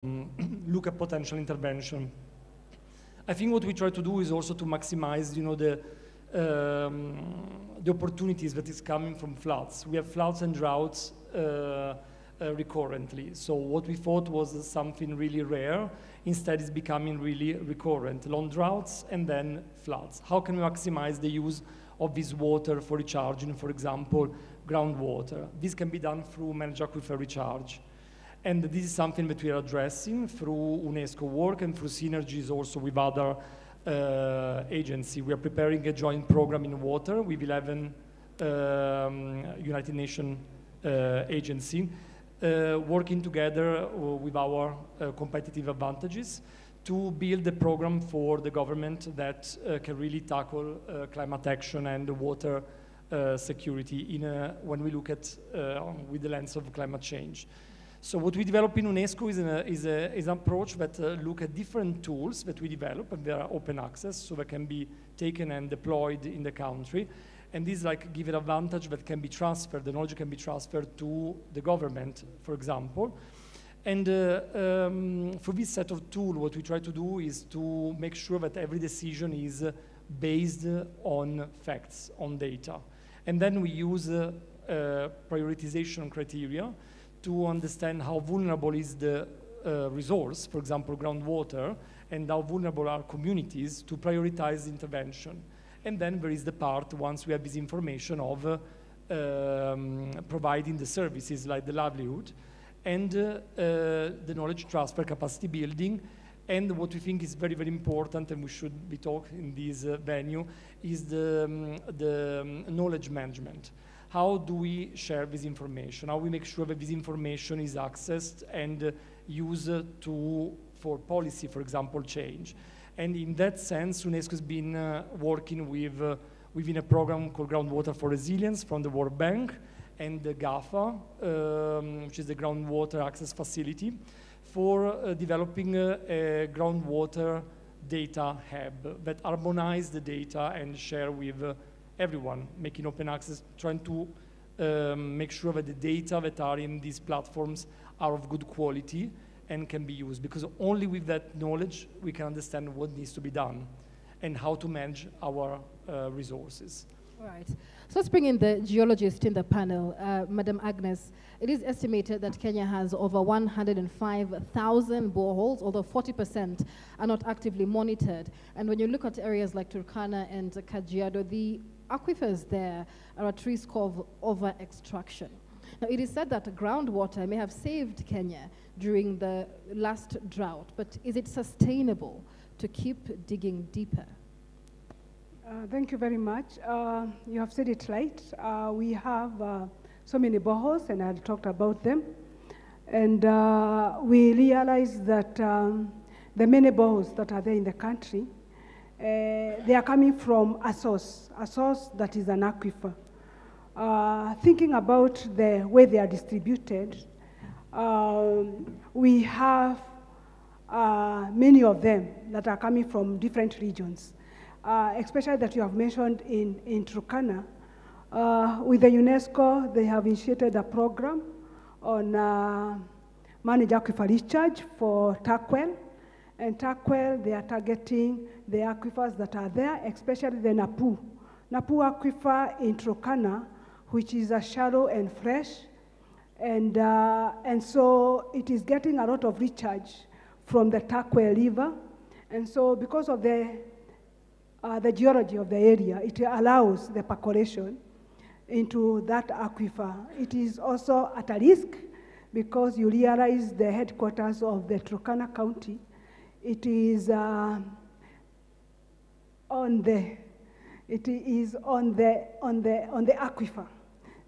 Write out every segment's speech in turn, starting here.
look at potential intervention. I think what we try to do is also to maximize, the opportunities that is coming from floods. We have floods and droughts recurrently. So what we thought was something really rare, instead is becoming really recurrent. Long droughts and then floods. How can we maximize the use of this water for recharging, for example, groundwater? This can be done through managed aquifer recharge. And this is something that we are addressing through UNESCO work and through synergies also with other agencies. We are preparing a joint program in water with 11 United Nations agencies, working together with our competitive advantages to build a program for the government that can really tackle climate action and water security when we look at with the lens of climate change. So what we develop in UNESCO is an approach that look at different tools that we develop, and they are open access, so they can be taken and deployed in the country. And this give an advantage that can be transferred, the knowledge can be transferred to the government, for example. And for this set of tools, what we try to do is to make sure that every decision is based on facts, on data. And then we use prioritization criteria to understand how vulnerable is the resource, for example, groundwater, and how vulnerable are communities to prioritize intervention. And then there is the part, once we have this information, of providing the services like the livelihood and the knowledge transfer, capacity building. And what we think is very, very important, and we should be talking in this venue, is the knowledge management. How do we share this information? How we make sure that this information is accessed and used for policy, for example, change? And in that sense, UNESCO has been working within a program called Groundwater for Resilience from the World Bank and the GAFA, which is the Groundwater Access Facility, for developing a groundwater data hub that harmonize the data and share with everyone, making open access, trying to make sure that the data that are in these platforms are of good quality and can be used, because only with that knowledge we can understand what needs to be done and how to manage our resources. Right. So let's bring in the geologist in the panel, Madam Agnes. It is estimated that Kenya has over 105,000 boreholes, although 40% are not actively monitored. And when you look at areas like Turkana and Kajiado, the aquifers there are at risk of over-extraction. Now, it is said that groundwater may have saved Kenya during the last drought, but is it sustainable to keep digging deeper? Thank you very much. You have said it right. We have so many boreholes, and I talked about them. And we realized that the many boreholes that are there in the country, they are coming from a source that is an aquifer. Thinking about the way they are distributed, we have many of them that are coming from different regions. Especially that you have mentioned in Turkana. With the UNESCO, they have initiated a program on managed aquifer recharge for Turkwell. And Turkwell, they are targeting the aquifers that are there, especially the Napu. Napu aquifer in Turkana, which is a shallow and fresh. And so it is getting a lot of recharge from the Turkwell River. And so because of the geology of the area, it allows the percolation into that aquifer. It is also at a risk because you realize the headquarters of the Turkana County, it is on the aquifer.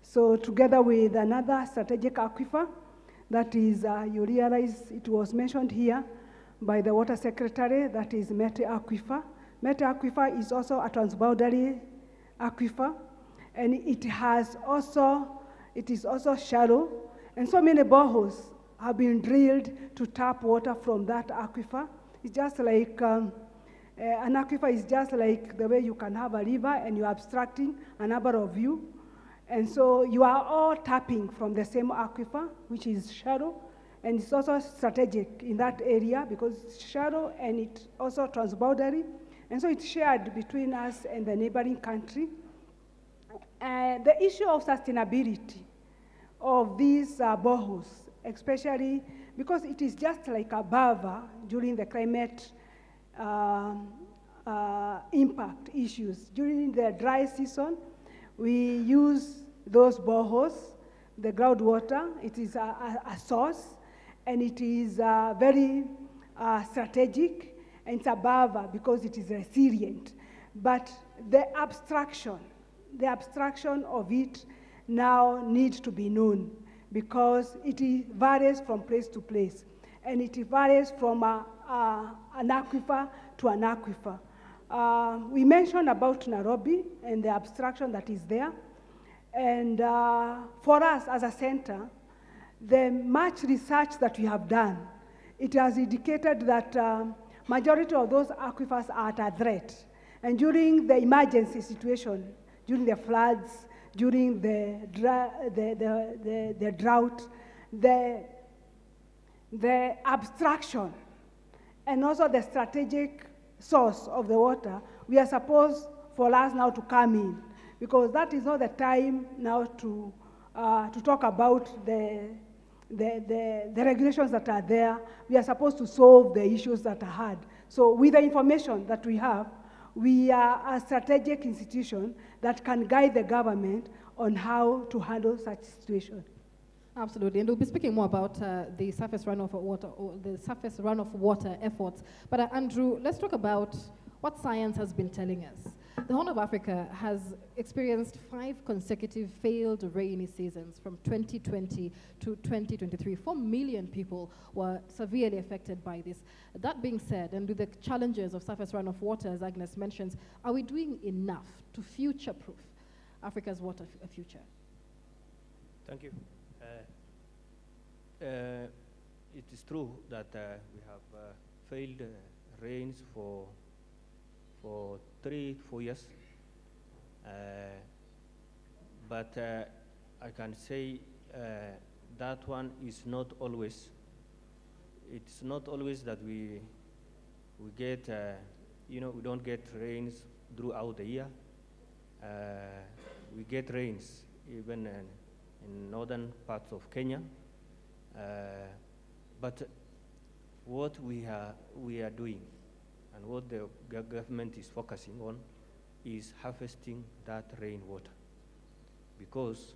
So together with another strategic aquifer, that is, you realize it was mentioned here by the Water Secretary, that is Mete Aquifer. Mete Aquifer is also a transboundary aquifer, and it is also shallow, and so many boreholes have been drilled to tap water from that aquifer. It's just like, an aquifer is just like the way you can have a river and you're abstracting a number of you, and so you are all tapping from the same aquifer, which is shallow, and it's also strategic in that area because it's shallow and it's also transboundary, and so it's shared between us and the neighboring country. The issue of sustainability of these boreholes, especially because it is just like a buffer during the climate impact issues. During the dry season, we use those boreholes, the groundwater. It is a source, and it is very strategic, and it's a buffer because it is resilient. But the abstraction of it now needs to be known because it varies from place to place, and it varies from an aquifer to an aquifer. We mentioned about Nairobi and the abstraction that is there. And for us as a center, the much research that we have done, it has indicated that majority of those aquifers are at a threat. And during the emergency situation, during the floods, during the drought, the abstraction and also the strategic source of the water, we are supposed for us now to come in, because that is not the time now to talk about the regulations that are there. We are supposed to solve the issues that are had. So with the information that we have, we are a strategic institution that can guide the government on how to handle such situations. Absolutely, and we'll be speaking more about the surface runoff water or the surface runoff water efforts. But Andrew, let's talk about what science has been telling us. The Horn of Africa has experienced 5 consecutive failed rainy seasons from 2020 to 2023. 4 million people were severely affected by this. That being said, and with the challenges of surface runoff water, as Agnes mentions, are we doing enough to future-proof Africa's water future? Thank you. It is true that we have failed rains for 3 to 4 years, but I can say that one is not always. It's not always that we get, we don't get rains throughout the year. We get rains even in northern parts of Kenya, but what we are doing and what the government is focusing on is harvesting that rainwater, because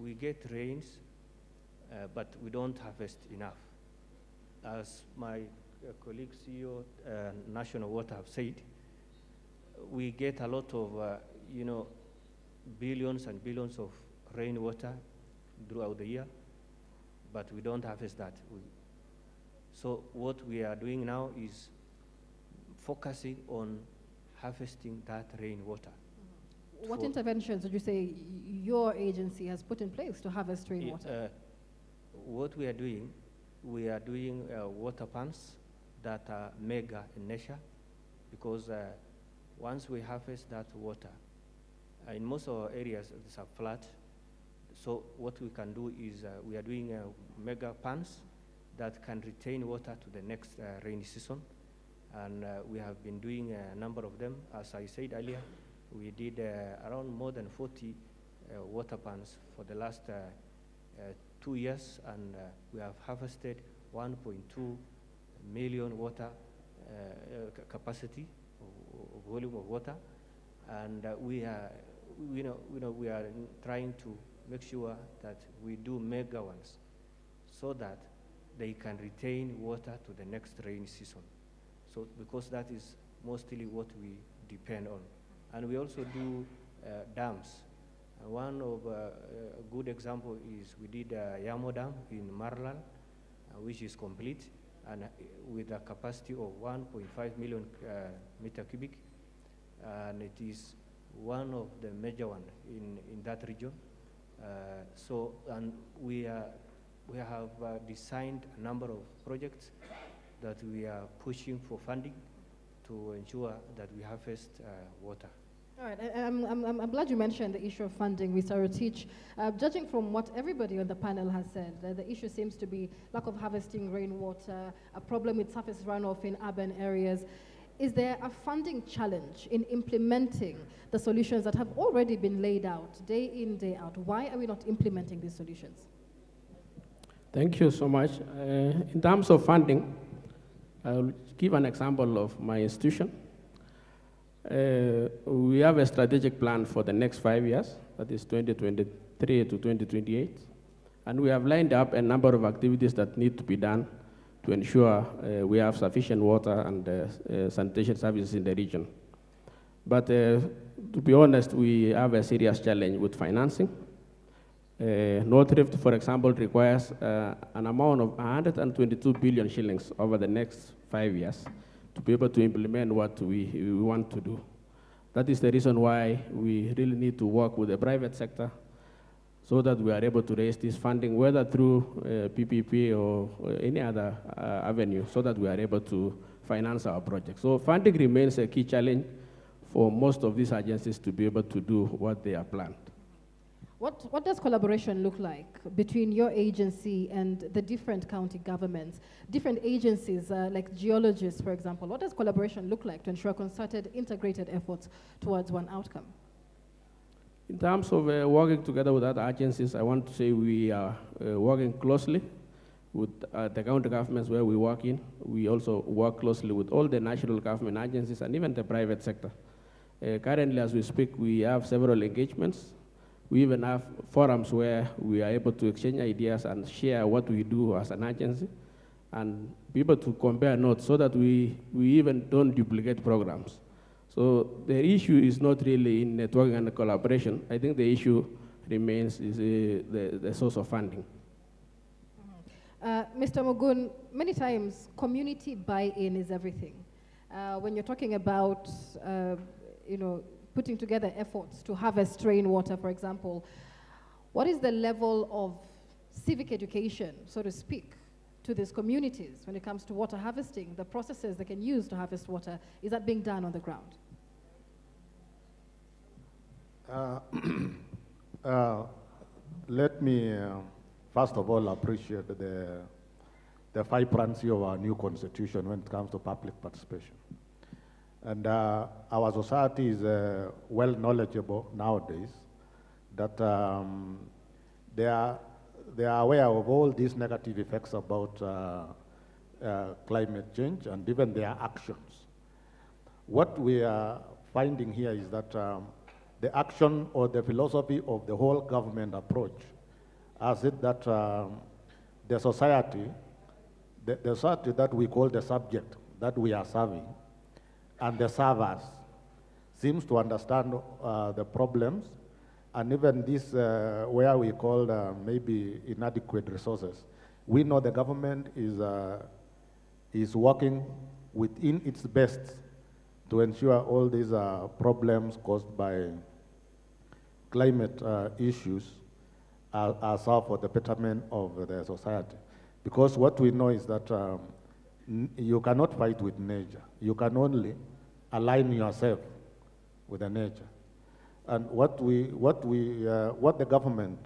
we get rains, but we don't harvest enough. As my colleague CEO, National Water have said, we get a lot of, billions and billions of rainwater throughout the year, but we don't harvest that. So what we are doing now is focusing on harvesting that rainwater. What interventions would you say your agency has put in place to harvest rainwater? What we are doing water pumps that are mega in nature, because once we harvest that water, in most of our areas it's a flat. So what we can do is we are doing mega pumps that can retain water to the next rainy season. And we have been doing a number of them. As I said earlier, we did around more than 40 water pumps for the last 2 years, and we have harvested 1.2 million water capacity, volume of water, and we are trying to make sure that we do mega ones so that they can retain water to the next rainy season. So because that is mostly what we depend on. And we also do dams. One of a good example is we did Yamo Dam in Marlal, which is complete, and with a capacity of 1.5 million meter cubic. And it is one of the major ones in that region. And we have designed a number of projects that we are pushing for funding to ensure that we harvest water. All right, I'm glad you mentioned the issue of funding, Mr. Rotich. Judging from what everybody on the panel has said, the issue seems to be lack of harvesting rainwater, a problem with surface runoff in urban areas. Is there a funding challenge in implementing the solutions that have already been laid out, day in, day out? Why are we not implementing these solutions? Thank you so much. In terms of funding, I'll give an example of my institution. We have a strategic plan for the next 5 years, that is 2023 to 2028. And we have lined up a number of activities that need to be done to ensure we have sufficient water and sanitation services in the region. But to be honest, we have a serious challenge with financing. North Rift, for example, requires an amount of 122 billion shillings over the next 5 years to be able to implement what we want to do. That is the reason why we really need to work with the private sector so that we are able to raise this funding, whether through PPP or any other avenue, so that we are able to finance our projects. So funding remains a key challenge for most of these agencies to be able to do what they are planned. What does collaboration look like between your agency and the different county governments, different agencies like geologists, for example? What does collaboration look like to ensure concerted, integrated efforts towards one outcome? In terms of working together with other agencies, I want to say we are working closely with the county governments where we work in. We also work closely with all the national government agencies and even the private sector. Currently, as we speak, we have several engagements. We even have forums where we are able to exchange ideas and share what we do as an agency and be able to compare notes so that we even don't duplicate programs. So the issue is not really in networking and collaboration. I think the issue remains is the source of funding. Mr. Mugun, many times community buy-in is everything. When you're talking about, putting together efforts to harvest rainwater, for example, what is the level of civic education, so to speak, to these communities when it comes to water harvesting, the processes they can use to harvest water? Is that being done on the ground? Let me, first of all, appreciate the vibrancy of our new constitution when it comes to public participation. And our society is well knowledgeable nowadays that they are aware of all these negative effects about climate change and even their actions. What we are finding here is that the action or the philosophy of the whole government approach is it that the society that we call the subject that we are serving and the servers seems to understand the problems, and even this where we call maybe inadequate resources. We know the government is working within its best to ensure all these problems caused by climate issues are solved for the betterment of the society. Because what we know is that you cannot fight with nature. You can only align yourself with the nature. And what the government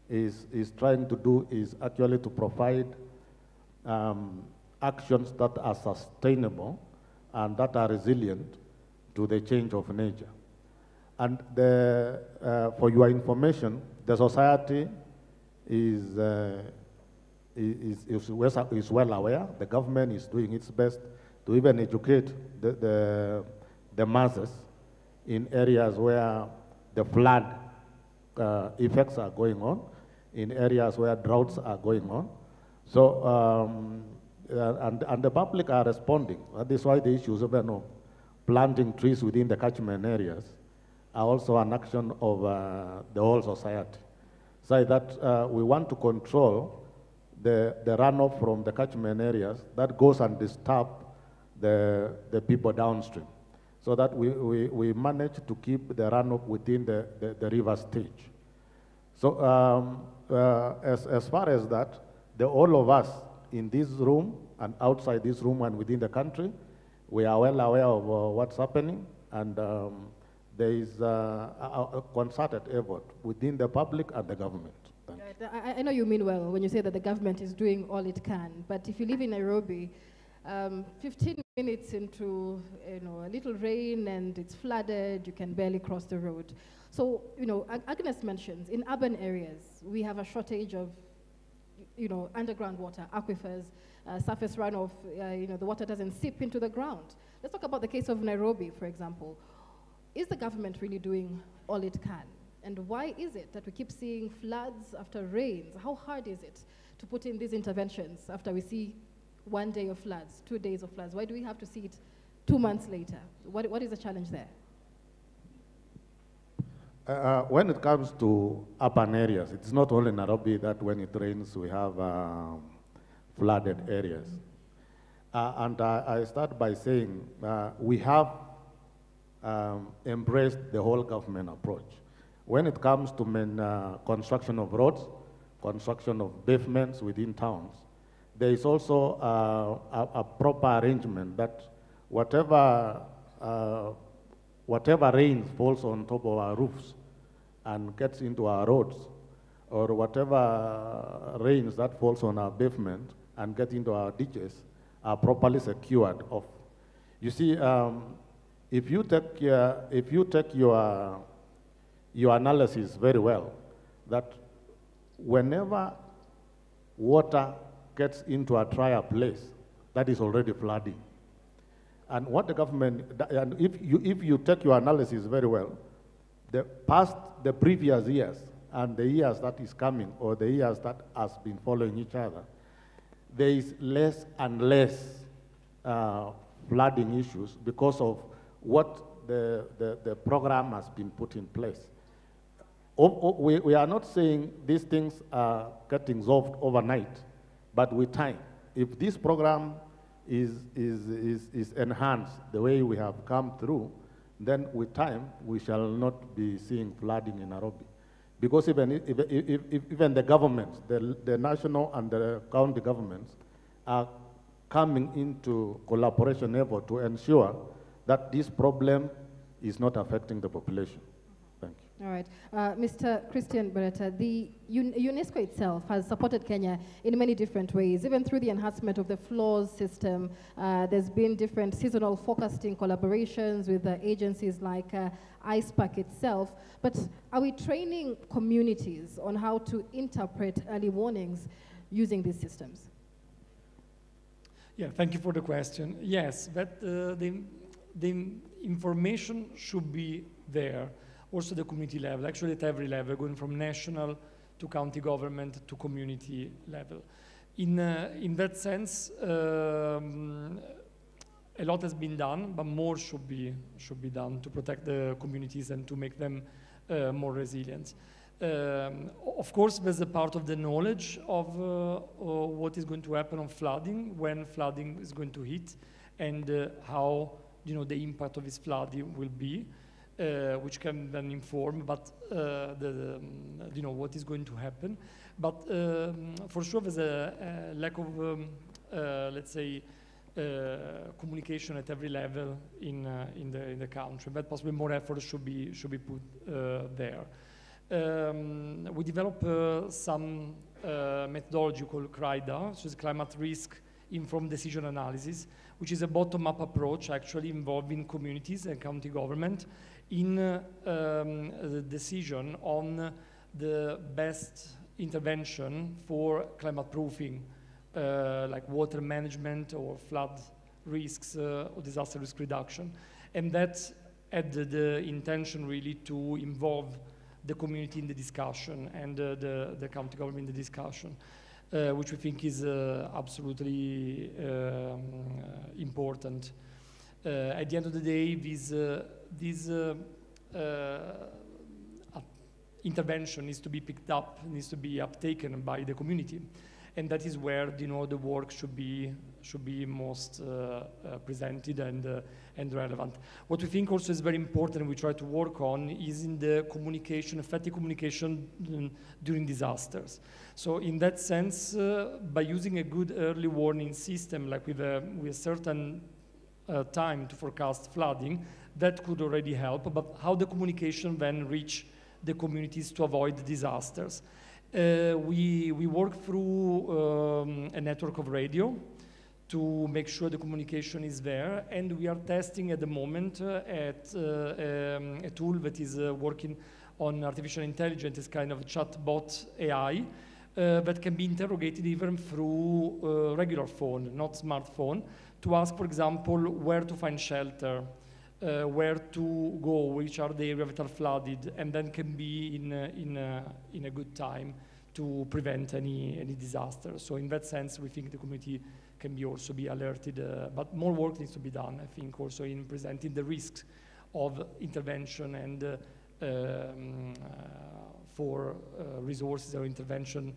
is trying to do is actually to provide actions that are sustainable and that are resilient to the change of nature. And for your information, the society is well aware. The government is doing its best to even educate the masses in areas where the flood effects are going on, in areas where droughts are going on. So, and the public are responding. That is why the issues of planting trees within the catchment areas are also an action of the whole society. So that we want to control the runoff from the catchment areas that goes and disturb the people downstream, so that we manage to keep the runoff within the river stage. So as far as that, all of us in this room and outside this room and within the country, we are well aware of what's happening, and there is a concerted effort within the public and the government. Thank you. Right. I know you mean well when you say that the government is doing all it can, but if you live in Nairobi, 15 minutes into a little rain and it's flooded, you can barely cross the road. So, Agnes mentions in urban areas, we have a shortage of underground water, aquifers, surface runoff, the water doesn't seep into the ground. Let's talk about the case of Nairobi, for example. Is the government really doing all it can? And why is it that we keep seeing floods after rains? How hard is it to put in these interventions after we see 1 day of floods, 2 days of floods? Why do we have to see it 2 months later? What is the challenge there? When it comes to urban areas, it's not only Nairobi that when it rains we have flooded areas. And I start by saying we have embraced the whole government approach. When it comes to construction of roads, construction of pavements within towns, there is also a proper arrangement that whatever rain falls on top of our roofs and gets into our roads, or whatever rains that falls on our pavement and get into our ditches, are properly secured off. You see, if you take your analysis very well, that whenever water gets into a drier place, that is already flooding. And what the government, and if you take your analysis very well, the previous years and the years that is coming, or the years that has been following each other, there is less and less flooding issues because of what the program has been put in place. We are not saying these things are getting solved overnight, but with time. If this program is enhanced the way we have come through, then with time we shall not be seeing flooding in Nairobi. Because even the governments, the national and the county governments, are coming into collaboration effort to ensure that this problem is not affecting the population. Thank you. All right. Mr. Christian Beretta, the UNESCO itself has supported Kenya in many different ways, even through the enhancement of the floors system. There's been different seasonal forecasting collaborations with agencies like ISPAC itself. But are we training communities on how to interpret early warnings using these systems? Yeah, thank you for the question. Yes, but the information should be there, also the community level, actually at every level, going from national to county government to community level. In that sense, a lot has been done, but more should be done to protect the communities and to make them more resilient. Of course, there's a part of the knowledge of what is going to happen on flooding, when flooding is going to hit, and how the impact of this flooding will be, which can then inform, but what is going to happen. But for sure, there's a lack of, let's say, communication at every level in the country. But possibly more effort should be put there. We developed some methodology called CRIDA, which is Climate Risk Informed Decision Analysis, which is a bottom-up approach actually involving communities and county government in the decision on the best intervention for climate proofing, like water management or flood risks or disaster risk reduction. And that had the intention really to involve the community in the discussion and the county government in the discussion, which we think is absolutely important. At the end of the day, this intervention needs to be picked up, needs to be uptaken by the community. And that is where the work should be most presented and relevant. What we think also is very important, we try to work on, is in the communication, effective communication during disasters. So in that sense, by using a good early warning system, like with a certain time to forecast flooding, that could already help, but how the communication then reach the communities to avoid disasters. We work through a network of radio to make sure the communication is there, and we are testing at the moment a tool that is working on artificial intelligence, is kind of a chatbot AI, that can be interrogated even through regular phone, not smartphone, to ask, for example, where to find shelter, where to go, which are the areas that are flooded, and then can be in a good time to prevent any disaster. So in that sense, we think the community can also be alerted, but more work needs to be done, I think, also in presenting the risks of intervention and for resources or intervention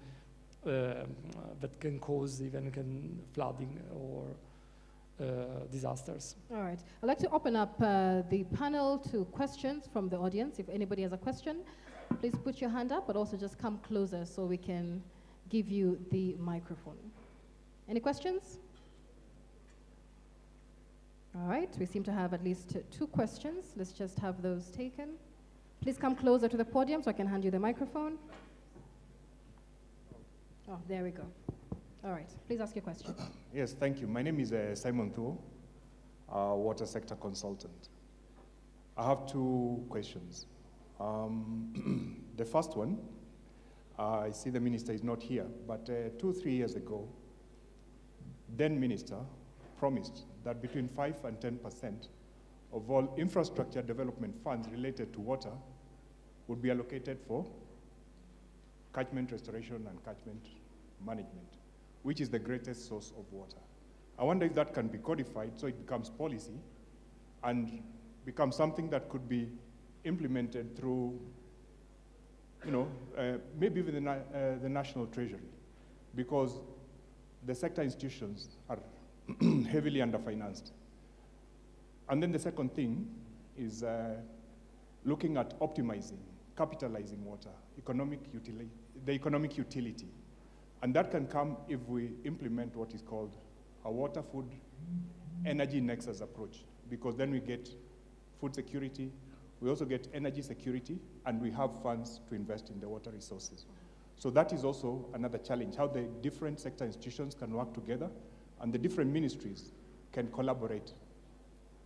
that can cause even flooding or disasters. All right. I'd like to open up the panel to questions from the audience. If anybody has a question, please put your hand up, but also just come closer so we can give you the microphone. Any questions? All right. We seem to have at least 2 questions. Let's just have those taken. Please come closer to the podium so I can hand you the microphone. Oh, there we go. All right. Please ask your question. Yes, thank you. My name is Simon Thuo, water sector consultant. I have 2 questions. The first one, I see the minister is not here, but 2-3 years ago, then minister promised that between 5 and 10% of all infrastructure development funds related to water would be allocated for catchment restoration and catchment management, which is the greatest source of water. I wonder if that can be codified so it becomes policy and becomes something that could be implemented through, maybe even the National Treasury, because the sector institutions are heavily underfinanced. And then the second thing is looking at optimizing, capitalizing water, the economic utility. And that can come if we implement what is called a water, food, energy nexus approach, because then we get food security, we also get energy security, and we have funds to invest in the water resources. So that is also another challenge, how the different sector institutions can work together and the different ministries can collaborate,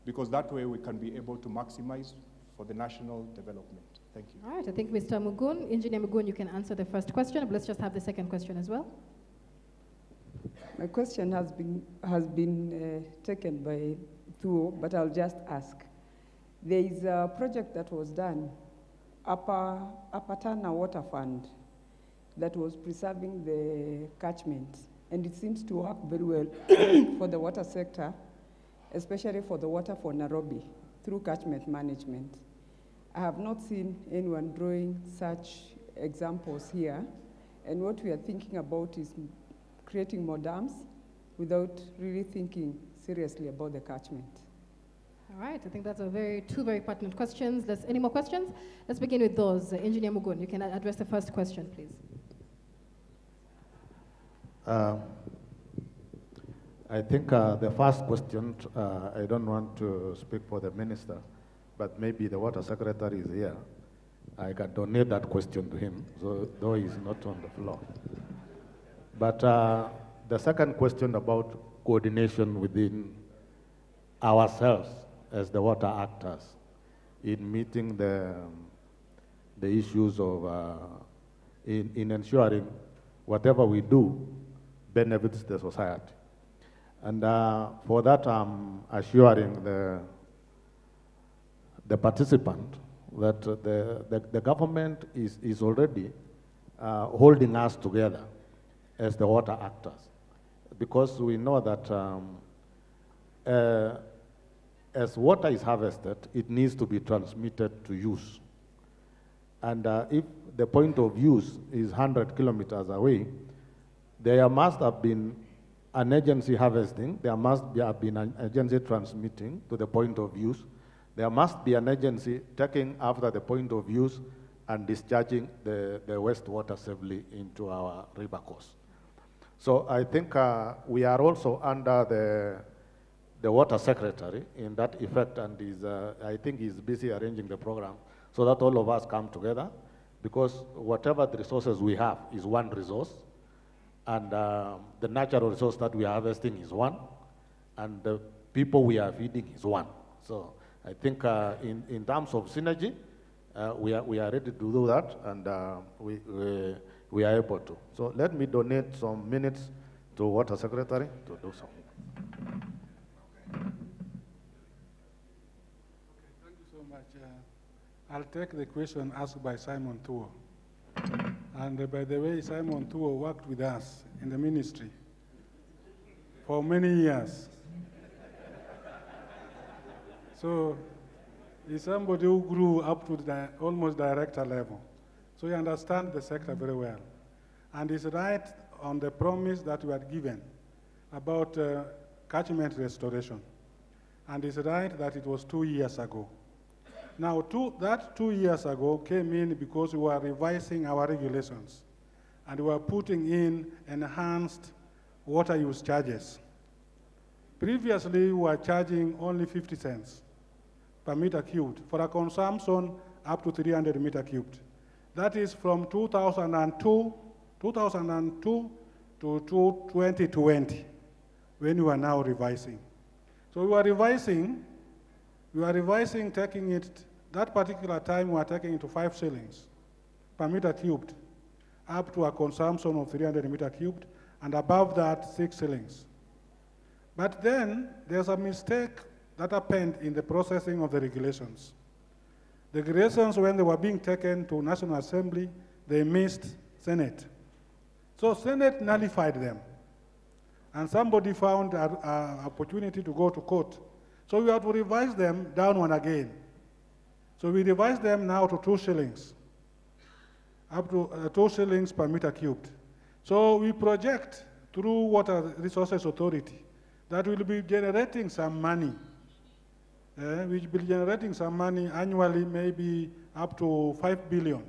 because that way we can be able to maximize for the national development. Thank you. All right, I think Mr. Mugun, Engineer Mugun, you can answer the first question, but let's just have the second question as well. My question has been taken by Thuo, but I'll just ask. There is a project that was done, Upper Tana Water Fund, that was preserving the catchment, and it seems to work very well for the water sector, especially for the water for Nairobi, through catchment management. I have not seen anyone drawing such examples here, and what we are thinking about is creating more dams without really thinking seriously about the catchment. All right, I think that's two very pertinent questions. Any more questions? Let's begin with those. Engineer Mugun, you can address the first question, please. I think the first question, I don't want to speak for the minister, but maybe the water secretary is here. I can donate that question to him, though he's not on the floor. But the second question about coordination within ourselves as the water actors in meeting the issues of, in ensuring whatever we do benefits the society. And for that, I'm assuring the participant that the government is already holding us together as the water actors, because we know that as water is harvested, it needs to be transmitted to use. And if the point of use is 100 kilometers away, there must have been an agency harvesting, there must have been an agency transmitting to the point of use, there must be an agency taking after the point of use and discharging the wastewater safely into our river course. So I think we are also under the water secretary in that effect, and I think he's busy arranging the program so that all of us come together, because whatever the resources we have is one resource, and the natural resource that we are harvesting is one, and the people we are feeding is one. So I think in terms of synergy, we are ready to do that, and we are able to. So let me donate some minutes to Water Secretary to do so. Thank you so much. I'll take the question asked by Simon Tuo. And by the way, Simon Tuo worked with us in the ministry for many years. So he's somebody who grew up to the almost director level. So he understands the sector very well. And he's right on the promise that we had given about catchment restoration. And he's right that it was 2 years ago. Now, that 2 years ago came in because we were revising our regulations, and we were putting in enhanced water use charges. Previously, we were charging only 50 cents per meter cubed for a consumption up to 300 meter cubed. That is from 2002 to 2020, when we are now revising. So we were revising, taking it, that particular time we were taking it to 5 shillings per meter cubed, up to a consumption of 300 meter cubed, and above that, 6 shillings. But then there's a mistake that happened in the processing of the regulations. The regulations, when they were being taken to National Assembly, they missed Senate. So Senate nullified them. And somebody found an opportunity to go to court. So we had to revise them downward again. So we revised them now to 2 shillings, up to 2 shillings per meter cubed. So we project through Water Resources Authority that will be generating some money. We will be generating some money annually, maybe up to 5 billion.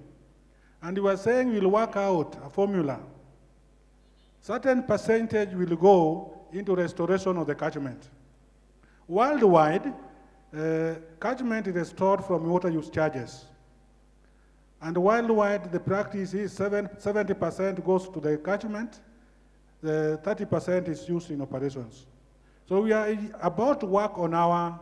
And we were saying we'll work out a formula. Certain percentage will go into restoration of the catchment. Worldwide, catchment is restored from water use charges. And worldwide, the practice is 70% goes to the catchment, the 30% is used in operations. So we are about to work on our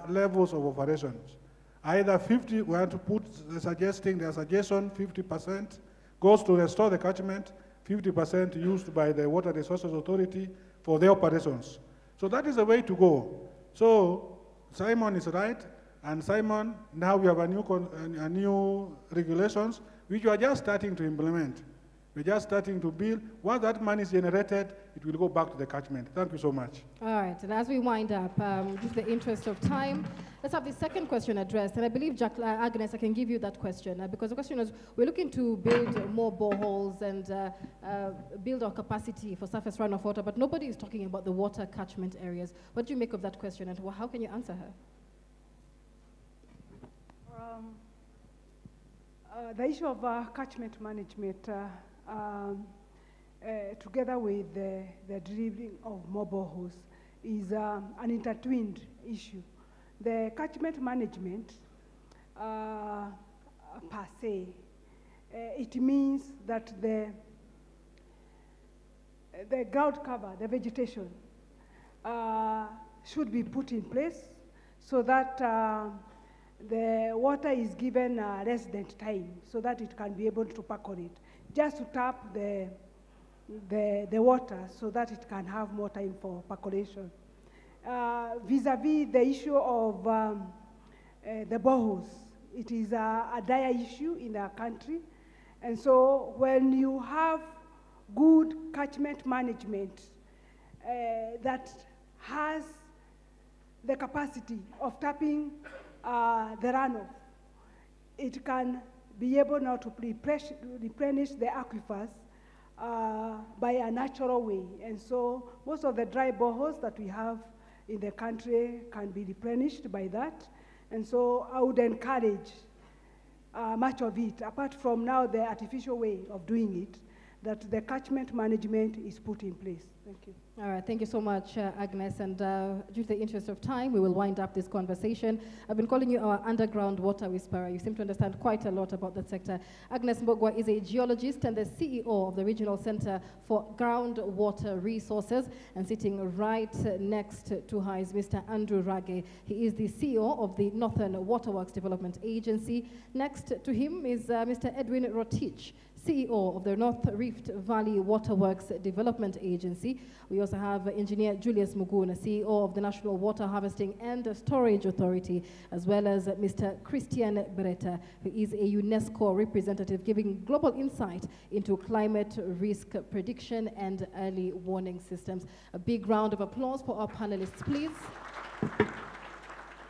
levels of operations. Either 50, we have to put the suggestion 50% goes to restore the catchment, 50% used by the Water Resources Authority for their operations. So that is the way to go. So Simon is right, and Simon, now we have a new regulations, which we are just starting to implement. We're just starting to build. Once that money is generated, it will go back to the catchment. Thank you so much. All right, and as we wind up, just the interest of time, let's have the second question addressed. And I believe, Agnes, I can give you that question, because the question is, we're looking to build more boreholes and build our capacity for surface runoff water, but nobody is talking about the water catchment areas. What do you make of that question, and how can you answer her? The issue of catchment management, together with the drilling of more boreholes, is an intertwined issue. The catchment management, per se, it means that the ground cover, the vegetation, should be put in place so that the water is given resident time so that it can be able to percolate, just to tap the water so that it can have more time for percolation. Vis-a-vis the issue of the boreholes, it is a dire issue in our country. And so when you have good catchment management that has the capacity of tapping the runoff, it can be able now to replenish the aquifers by a natural way. And so most of the dry boreholes that we have in the country can be replenished by that. And so I would encourage much of it, apart from now the artificial way of doing it, that the catchment management is put in place. Thank you. All right, thank you so much, Agnes. And due to the interest of time, we will wind up this conversation. I've been calling you our underground water whisperer. You seem to understand quite a lot about that sector. Agnes Mbogwa is a geologist and the CEO of the Regional Center for Groundwater Resources. And sitting right next to her is Mr. Andrew Rage. He is the CEO of the Northern Waterworks Development Agency. Next to him is Mr. Edwin Rotich, CEO of the North Rift Valley Waterworks Development Agency. We also have Engineer Julius Muguna, CEO of the National Water Harvesting and Storage Authority, as well as Mr. Christian Beretta, who is a UNESCO representative giving global insight into climate risk prediction and early warning systems. A big round of applause for our panelists, please.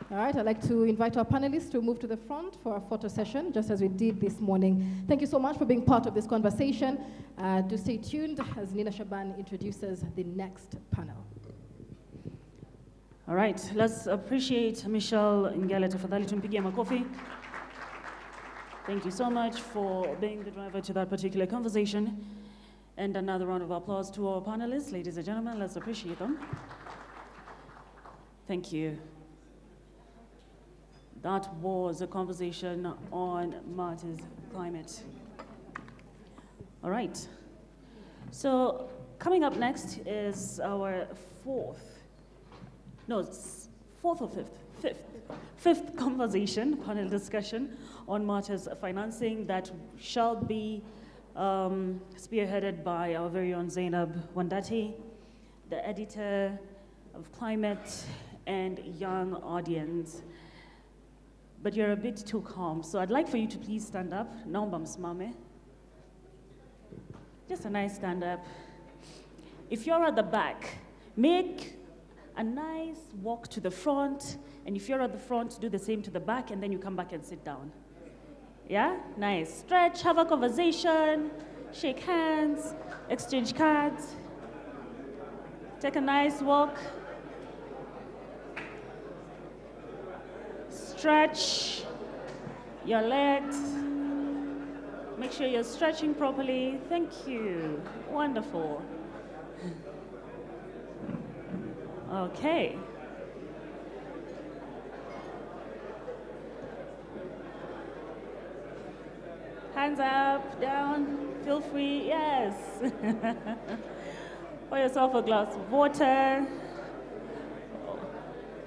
All right, I'd like to invite our panelists to move to the front for a photo session, just as we did this morning. Thank you so much for being part of this conversation. Do stay tuned as Nina Shaban introduces the next panel. All right, let's appreciate Michelle Ngele. Tafadhali tumpigie makofi. Thank you so much for being the driver to that particular conversation. And another round of applause to our panelists. Ladies and gentlemen, let's appreciate them. Thank you. That was a conversation on Marty's climate. All right. So coming up next is our fifth conversation, panel discussion on Marty's financing that shall be spearheaded by our very own Zainab Wandati, the editor of Climate and Young Audience. But you're a bit too calm, so I'd like for you to please stand up. Naomba msimame. Just a nice stand up. If you're at the back, make a nice walk to the front, and if you're at the front, do the same to the back, and then you come back and sit down. Yeah? Nice. Stretch, have a conversation, shake hands, exchange cards, take a nice walk. Stretch your legs. Make sure you're stretching properly. Thank you. Wonderful. Okay. Hands up, down, feel free, yes. Pour yourself a glass of water.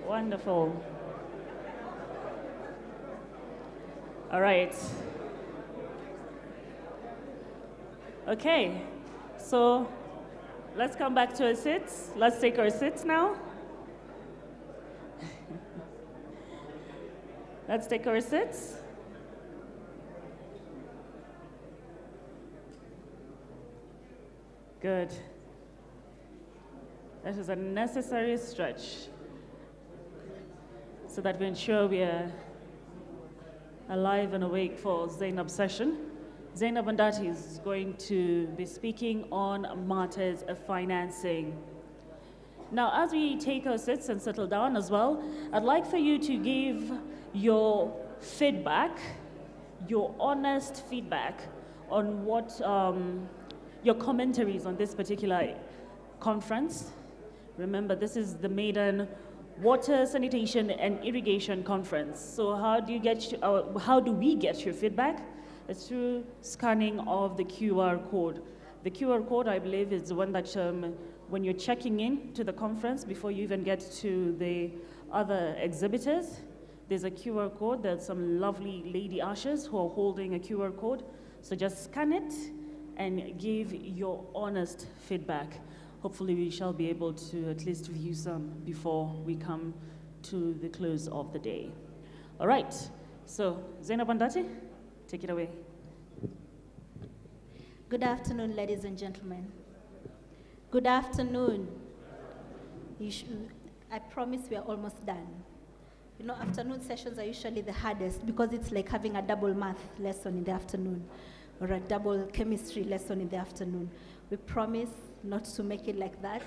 Wonderful. All right. Okay, so let's come back to our sits. Let's take our sits now. Let's take our sits. Good. That is a necessary stretch so that we ensure we are alive and awake for Zainab's session. Zainab Wandati is going to be speaking on Marty's financing. Now, as we take our seats and settle down as well, I'd like for you to give your feedback, your honest feedback on what your commentaries on this particular conference. Remember, this is the maiden Water, Sanitation, and Irrigation Conference. So how do we get your feedback? It's through scanning of the QR code. The QR code, I believe, is the one that when you're checking in to the conference, before you even get to the other exhibitors, there's a QR code. There's some lovely lady ushers who are holding a QR code. So just scan it and give your honest feedback. Hopefully we shall be able to at least view some before we come to the close of the day. All right, so Zainab Wandati, take it away. Good afternoon, ladies and gentlemen. Good afternoon. I promise we are almost done. You know, afternoon sessions are usually the hardest because it's like having a double math lesson in the afternoon or a double chemistry lesson in the afternoon. We promise not to make it like that.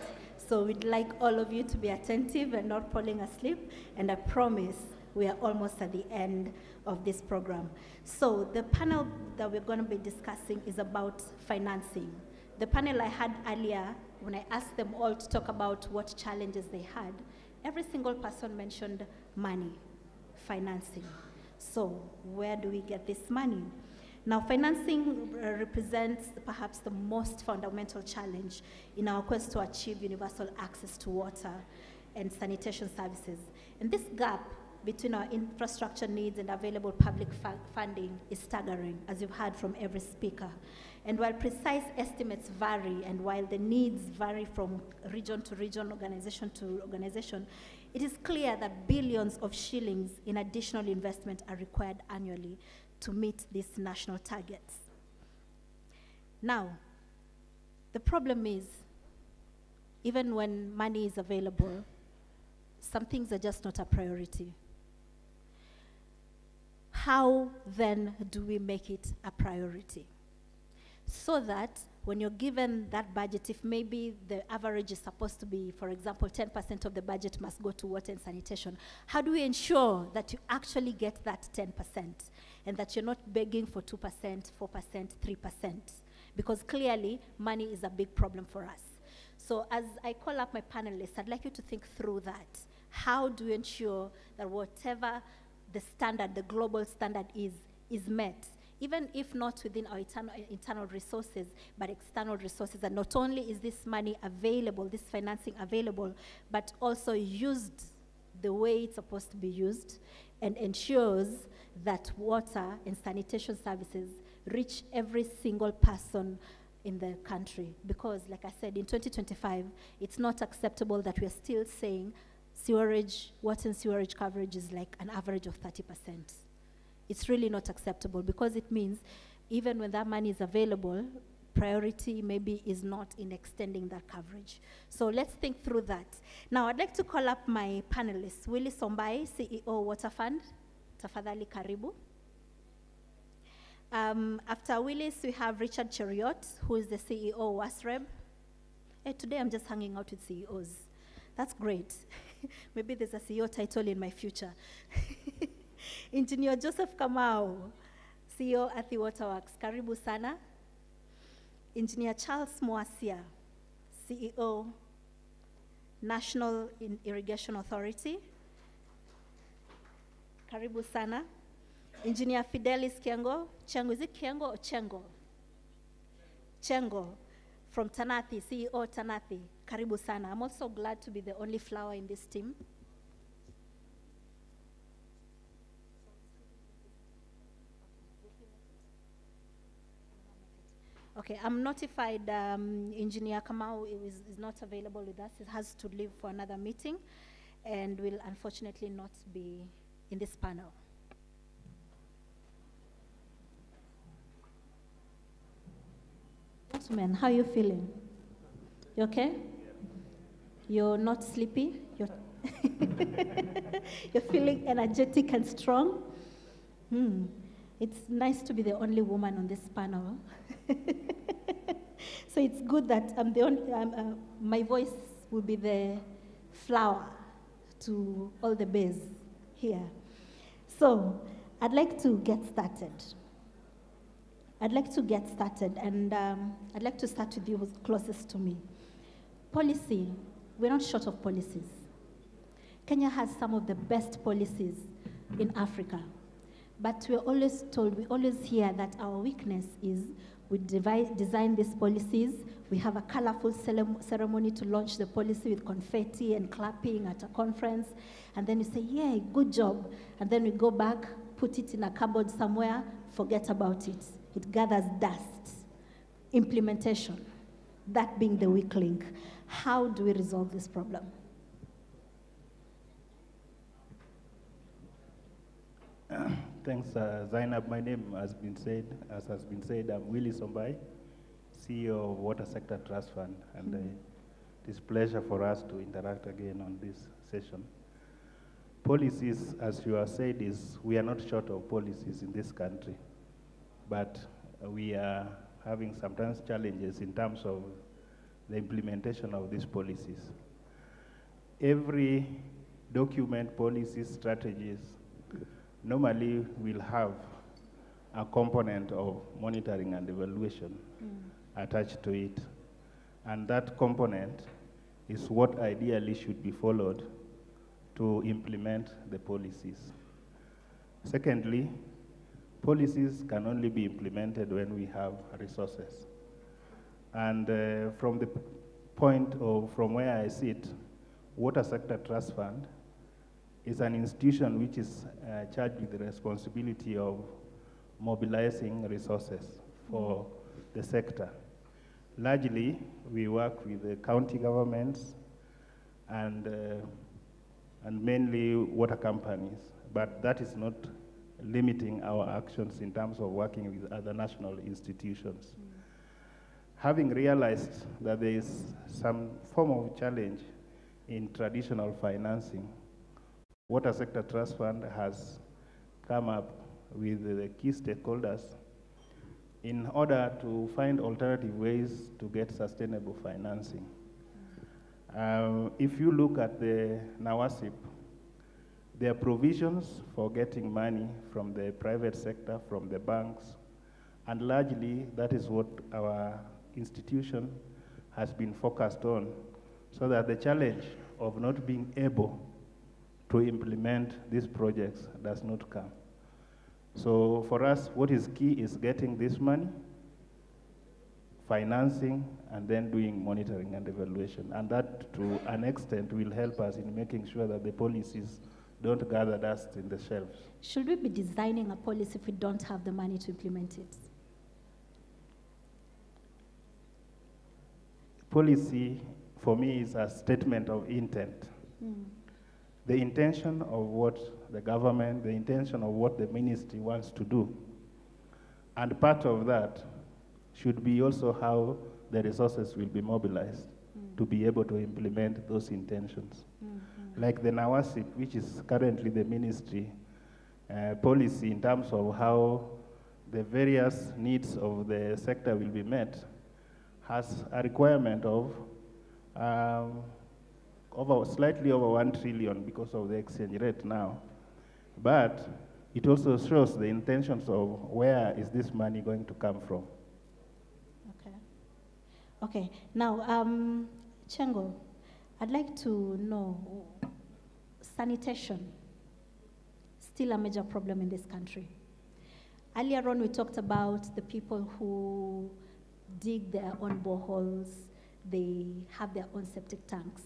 So we'd like all of you to be attentive and not falling asleep. And I promise we are almost at the end of this program. So the panel that we're going to be discussing is about financing. the panel I had earlier, when I asked them all to talk about what challenges they had, every single person mentioned money, financing. So where do we get this money? Now, financing represents perhaps the most fundamental challenge in our quest to achieve universal access to water and sanitation services. And this gap between our infrastructure needs and available public funding is staggering, as you've heard from every speaker. And while precise estimates vary, and while the needs vary from region to region, organization to organization, it is clear that billions of shillings in additional investment are required annually to meet these national targets. Now, the problem is, even when money is available, some things are just not a priority. How then do we make it a priority? So that when you're given that budget, if maybe the average is supposed to be, for example, 10% of the budget must go to water and sanitation, how do we ensure that you actually get that 10% and that you're not begging for 2%, 4%, 3%? Because clearly, money is a big problem for us. So as I call up my panelists, I'd like you to think through that. How do we ensure that whatever the standard, the global standard is met? Even if not within our internal resources, but external resources. And not only is this money available, this financing available, but also used the way it's supposed to be used, and ensures that water and sanitation services reach every single person in the country. Because, like I said, in 2025, it's not acceptable that we are still saying sewerage, water and sewerage coverage is like an average of 30%. It's really not acceptable, because it means even when that money is available, priority maybe is not in extending that coverage. So let's think through that. Now, I'd like to call up my panelists. Willie Sombai, CEO, Water Fund. Tafadhali karibu. After Willis, we have Richard Cheriot, who is the CEO, WASREB. Hey, today I'm just hanging out with CEOs. That's great. Maybe there's a CEO title in my future. Engineer Joseph Kamau, CEO at the Waterworks. Karibu sana. Engineer Charles Mwasia, CEO, National Irrigation Authority. Karibu sana. Engineer Fidelis Kiengo. Chengo, is it Kiengo or Chengo? Chengo, from Tanathi, CEO Tanathi. Karibu sana. I'm also glad to be the only flower in this team. Okay, I'm notified Engineer Kamau is not available with us. He has to leave for another meeting and will unfortunately not be in this panel. Gentlemen, how are you feeling? You okay? You're not sleepy? You're feeling energetic and strong? It's nice to be the only woman on this panel. So it's good that I'm the only, my voice will be the flower to all the bees here. So I'd like to get started. And I'd like to start with you who's closest to me. Policy, we're not short of policies. Kenya has some of the best policies in Africa. But we're always told, we always hear that our weakness is we design these policies, we have a colorful ceremony to launch the policy with confetti and clapping at a conference, and then you say, yeah, good job. And then we go back, put it in a cupboard somewhere, forget about it. It gathers dust. Implementation, that being the weak link. How do we resolve this problem? Thanks, Zainab. My name has been said, I'm Willie Sombai, CEO of Water Sector Trust Fund, and it is a pleasure for us to interact again on this session. Policies, as you have said, we are not short of policies in this country, but we are having sometimes challenges in terms of the implementation of these policies. Every document, policies, strategies, normally will have a component of monitoring and evaluation. attached to it. And that component is what ideally should be followed to implement the policies. Secondly, policies can only be implemented when we have resources. And from the point of, from where I sit, Water Sector Trust Fund is an institution which is charged with the responsibility of mobilizing resources for the sector. Largely, we work with the county governments and mainly water companies, but that is not limiting our actions in terms of working with other national institutions. Having realized that there is some form of challenge in traditional financing, Water Sector Trust Fund has come up with the key stakeholders in order to find alternative ways to get sustainable financing. If you look at the NAWASIP, there are provisions for getting money from the private sector, from the banks, and largely that is what our institution has been focused on, so that the challenge of not being able to implement these projects does not come. So for us, what is key is getting this money, financing, and then doing monitoring and evaluation. And that, to an extent, will help us in making sure that the policies don't gather dust in the shelves. Should we be designing a policy if we don't have the money to implement it? Policy, for me, is a statement of intent. The intention of what the government, the intention of what the ministry wants to do. And part of that should be also how the resources will be mobilized to be able to implement those intentions. Like the NAWASIP, which is currently the ministry policy in terms of how the various needs of the sector will be met, has a requirement of slightly over 1 trillion because of the exchange rate now. But it also shows the intentions of where is this money going to come from. Okay. Now, Chengo, I'd like to know, sanitation, still a major problem in this country. Earlier on, we talked about the people who dig their own boreholes, they have their own septic tanks.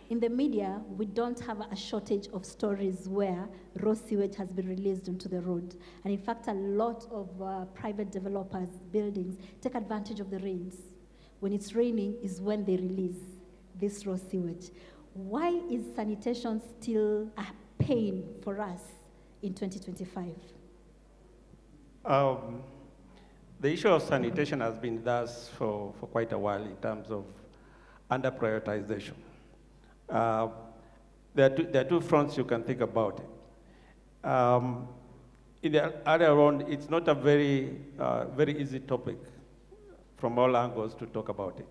In the media, we don't have a shortage of stories where raw sewage has been released onto the road. And in fact, a lot of private developers' buildings take advantage of the rains. When it's raining is when they release this raw sewage. Why is sanitation still a pain for us in 2025? The issue of sanitation has been thus for quite a while in terms of under prioritization. There are two fronts you can think about it. In the other round, it's not a very easy topic from all angles to talk about it.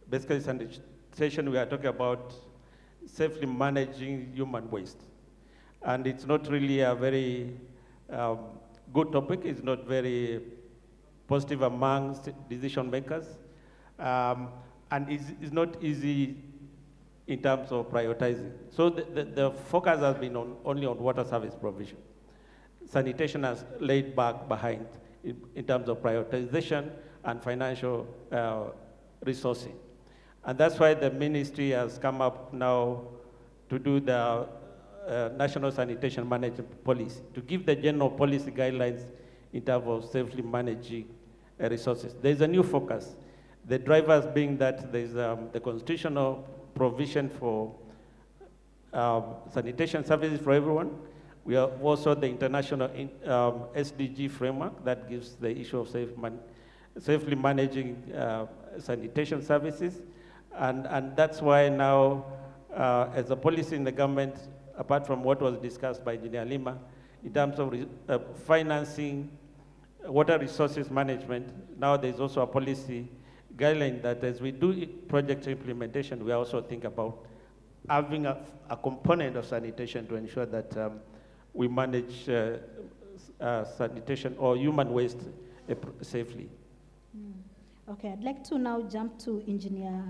Basically, sanitation, we are talking about safely managing human waste. And it's not really a very good topic. It's not very positive amongst decision makers. And it's not easy in terms of prioritizing. So the focus has been only on water service provision. Sanitation has laid back behind in terms of prioritization and financial resourcing. And that's why the ministry has come up now to do the National Sanitation Management Policy, to give the general policy guidelines in terms of safely managing resources. There's a new focus. The drivers being that there's the constitutional provision for sanitation services for everyone. We have also the international SDG framework that gives the issue of safely managing sanitation services. And that's why now, as a policy in the government, apart from what was discussed by Engineer Lima, in terms of financing water resources management, now there's also a policy guideline that as we do project implementation, we also think about having a component of sanitation to ensure that we manage sanitation or human waste safely. Okay, I'd like to now jump to Engineer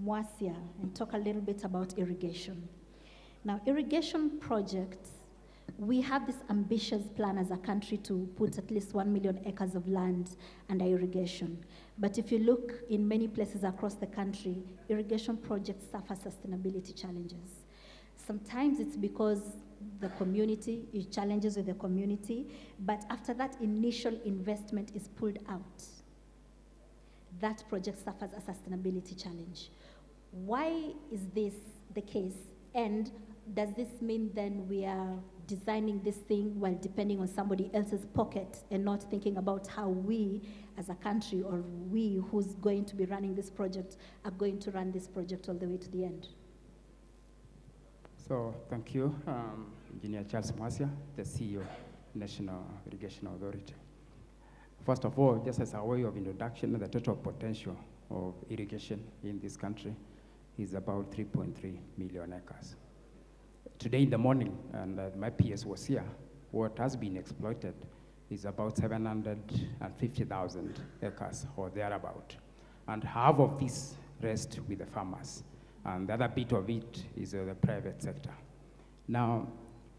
Mwasia and talk a little bit about irrigation. Now, irrigation projects, we have this ambitious plan as a country to put at least 1 million acres of land under irrigation. But if you look in many places across the country, irrigation projects suffer sustainability challenges. Sometimes it's because the community, challenges with the community, but after that initial investment is pulled out, that project suffers a sustainability challenge. Why is this the case? And does this mean then we are designing this thing while depending on somebody else's pocket and not thinking about how we as a country or we who's going to be running this project are going to run this project all the way to the end? So thank you, Engineer Charles Mwasia, the CEO, National Irrigation Authority. First of all, just as a way of introduction, the total potential of irrigation in this country is about 3.3 million acres. Today in the morning, and my PS was here, what has been exploited is about 750,000 acres or thereabout. And half of this rests with the farmers. And the other bit of it is the private sector. Now,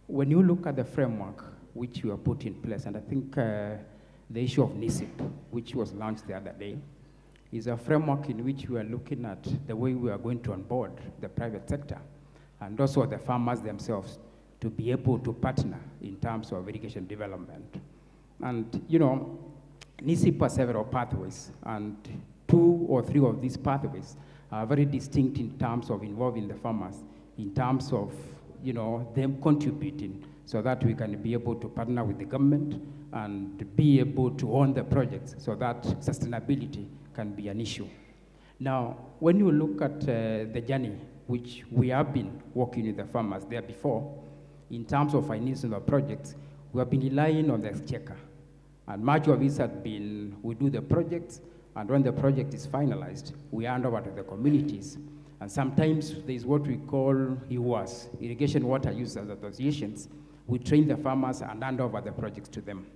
when you look at the framework which we have put in place, and I think the issue of NISIP, which was launched the other day, is a framework in which we are looking at the way we are going to onboard the private sector and also the farmers themselves to be able to partner in terms of irrigation development. And, you know, NISIP has several pathways, and 2 or 3 of these pathways are very distinct in terms of involving the farmers, in terms of, you know, them contributing so that we can be able to partner with the government and be able to own the projects so that sustainability can be an issue. Now, when you look at the journey which we have been working with the farmers there before, in terms of financing the projects, we have been relying on the exchequer. And much of it has been, we do the projects, and when the project is finalized, we hand over to the communities. And sometimes there is what we call IWAS, Irrigation Water Users Associations. We train the farmers and hand over the projects to them.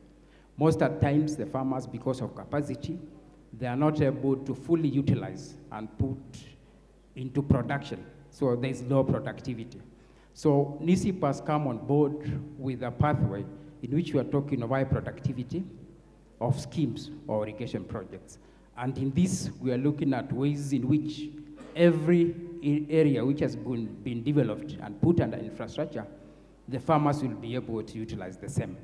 Most of the times, the farmers, because of capacity, they are not able to fully utilize and put into production. So there's low productivity. So NISIP has come on board with a pathway in which we are talking of high productivity of schemes or irrigation projects. And in this, we are looking at ways in which every area which has been developed and put under infrastructure, the farmers will be able to utilize the same.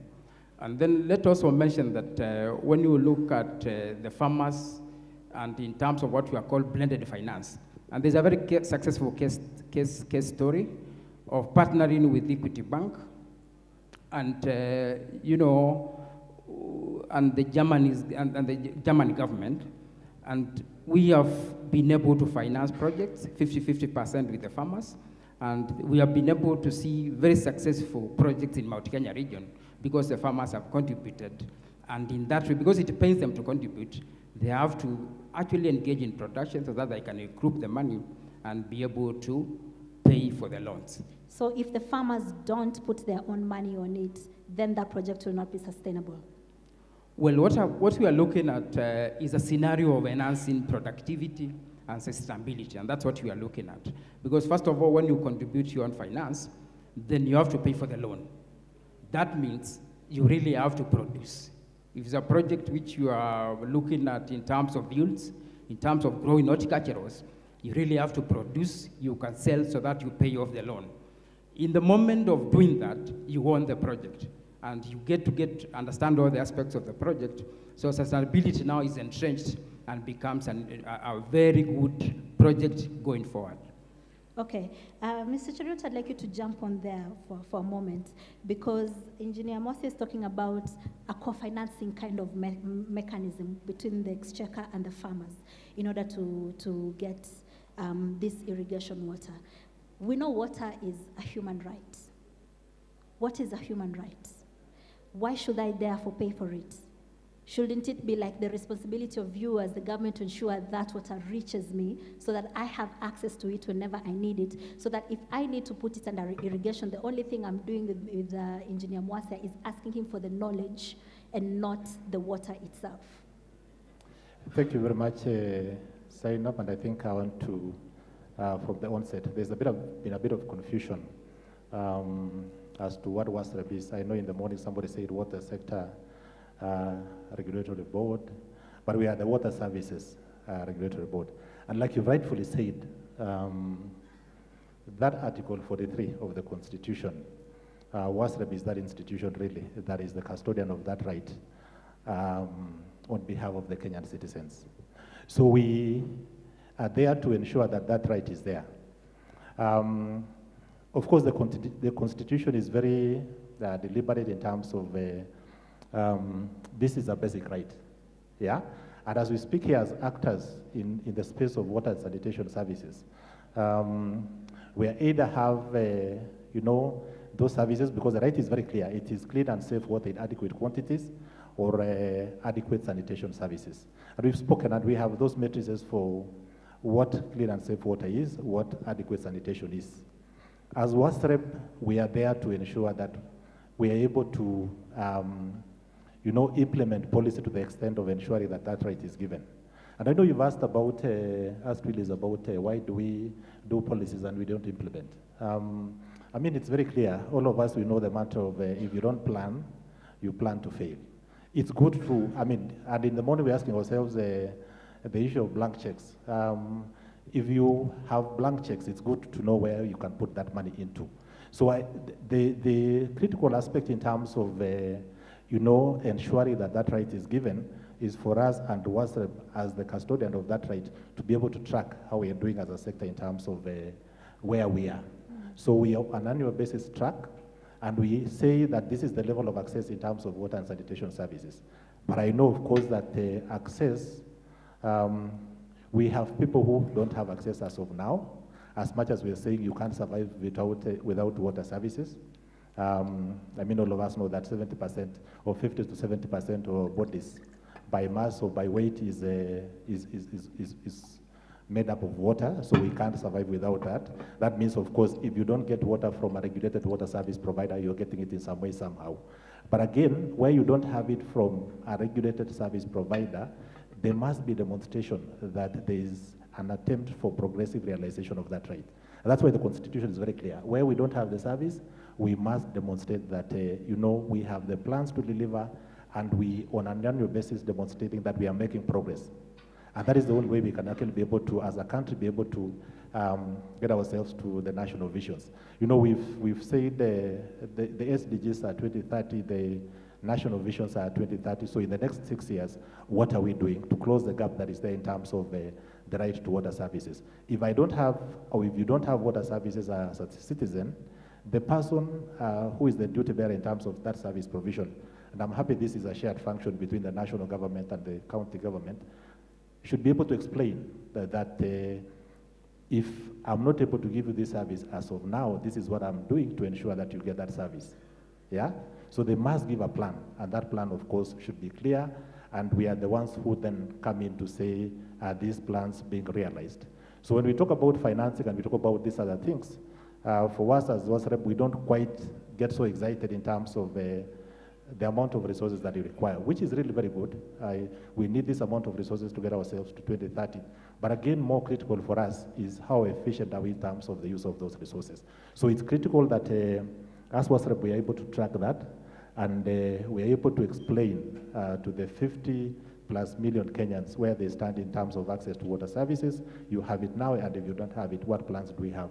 And then let also mention that when you look at the farmers and in terms of what we are called blended finance, and there's a very successful case story of partnering with Equity Bank and, you know, and the German government. And we have been able to finance projects 50-50% with the farmers. And we have been able to see very successful projects in Mount Kenya region because the farmers have contributed. And in that way, because it pays them to contribute, they have to actually engage in production so that they can recoup the money and be able to pay for the loans. So if the farmers don't put their own money on it, then that project will not be sustainable. Well, what we are looking at is a scenario of enhancing productivity and sustainability, and that's what we are looking at. Because first of all, when you contribute your own finance, then you have to pay for the loan. That means you really have to produce. If it's a project which you are looking at in terms of yields, in terms of growing horticulturals, you really have to produce, you can sell so that you pay off the loan. In the moment of doing that, you own the project. And you get to understand all the aspects of the project. So sustainability now is entrenched and becomes a very good project going forward. Okay, Mr. Chariot, I'd like you to jump on there for a moment, because Engineer Mwasia is talking about a co-financing kind of mechanism between the exchequer and the farmers in order to get this irrigation water. We know water is a human right. What is a human right? Why should I therefore pay for it? Shouldn't it be like the responsibility of you as the government to ensure that water reaches me so that I have access to it whenever I need it, so that if I need to put it under irrigation, the only thing I'm doing with Engineer Mwasia is asking him for the knowledge and not the water itself? Thank you very much, Zainab, and I think I want to, from the onset, there's been a bit of confusion as to what WASREB is. I know in the morning somebody said Water Sector Regulatory Board, but we are the Water Services Regulatory Board. And like you rightfully said, that Article 43 of the Constitution, WASREB is that institution really that is the custodian of that right on behalf of the Kenyan citizens. So we are there to ensure that that right is there. Of course, the Constitution is very deliberate in terms of this is a basic right, yeah? And as we speak here as actors in the space of water and sanitation services, we either have, those services, because the right is very clear. It is clean and safe water in adequate quantities or adequate sanitation services. And we've spoken and we have those matrices for what clean and safe water is, what adequate sanitation is. As WASREB, we are there to ensure that we are able to implement policy to the extent of ensuring that that right is given. And I know you've asked about, Willis, about why do we do policies and we don't implement. I mean, it's very clear. All of us, we know the matter of if you don't plan, you plan to fail. It's good to, and in the morning we're asking ourselves the issue of blank checks. If you have blank checks, it's good to know where you can put that money into. So the critical aspect in terms of, ensuring that that right is given is for us and WASREB as the custodian of that right to be able to track how we are doing as a sector in terms of where we are. So we on an annual basis track, and we say that this is the level of access in terms of water and sanitation services. But I know, of course, that the access, we have people who don't have access as of now. As much as we are saying you can't survive without water services. All of us know that 70% or 50 to 70% of bodies by mass or by weight is made up of water, so we can't survive without that. That means, of course, if you don't get water from a regulated water service provider, you're getting it in some way, somehow. But again, where you don't have it from a regulated service provider, there must be demonstration that there is an attempt for progressive realization of that right. And that's why the Constitution is very clear. Where we don't have the service, we must demonstrate that, we have the plans to deliver, and we, on an annual basis, demonstrating that we are making progress. And that is the only way we can actually be able to, as a country, be able to get ourselves to the national visions. We've said the SDGs are 2030, the national visions are 2030. So in the next 6 years, what are we doing to close the gap that is there in terms of the right to water services? If I don't have, or if you don't have water services as a citizen, the person who is the duty bearer in terms of that service provision, and I'm happy this is a shared function between the national government and the county government, should be able to explain that if I'm not able to give you this service as of now, this is what I'm doing to ensure that you get that service. Yeah? So they must give a plan, and that plan, of course, should be clear, and we are the ones who then come in to say, are these plans being realized? So when we talk about financing and we talk about these other things, for us as WASREB, we don't quite get so excited in terms of the amount of resources that we require, which is really very good. We need this amount of resources to get ourselves to 2030. But again, more critical for us is how efficient are we in terms of the use of those resources. So it's critical that as WASREB, we are able to track that, and we are able to explain to the 50+ million Kenyans where they stand in terms of access to water services. You have it now, and if you don't have it, what plans do we have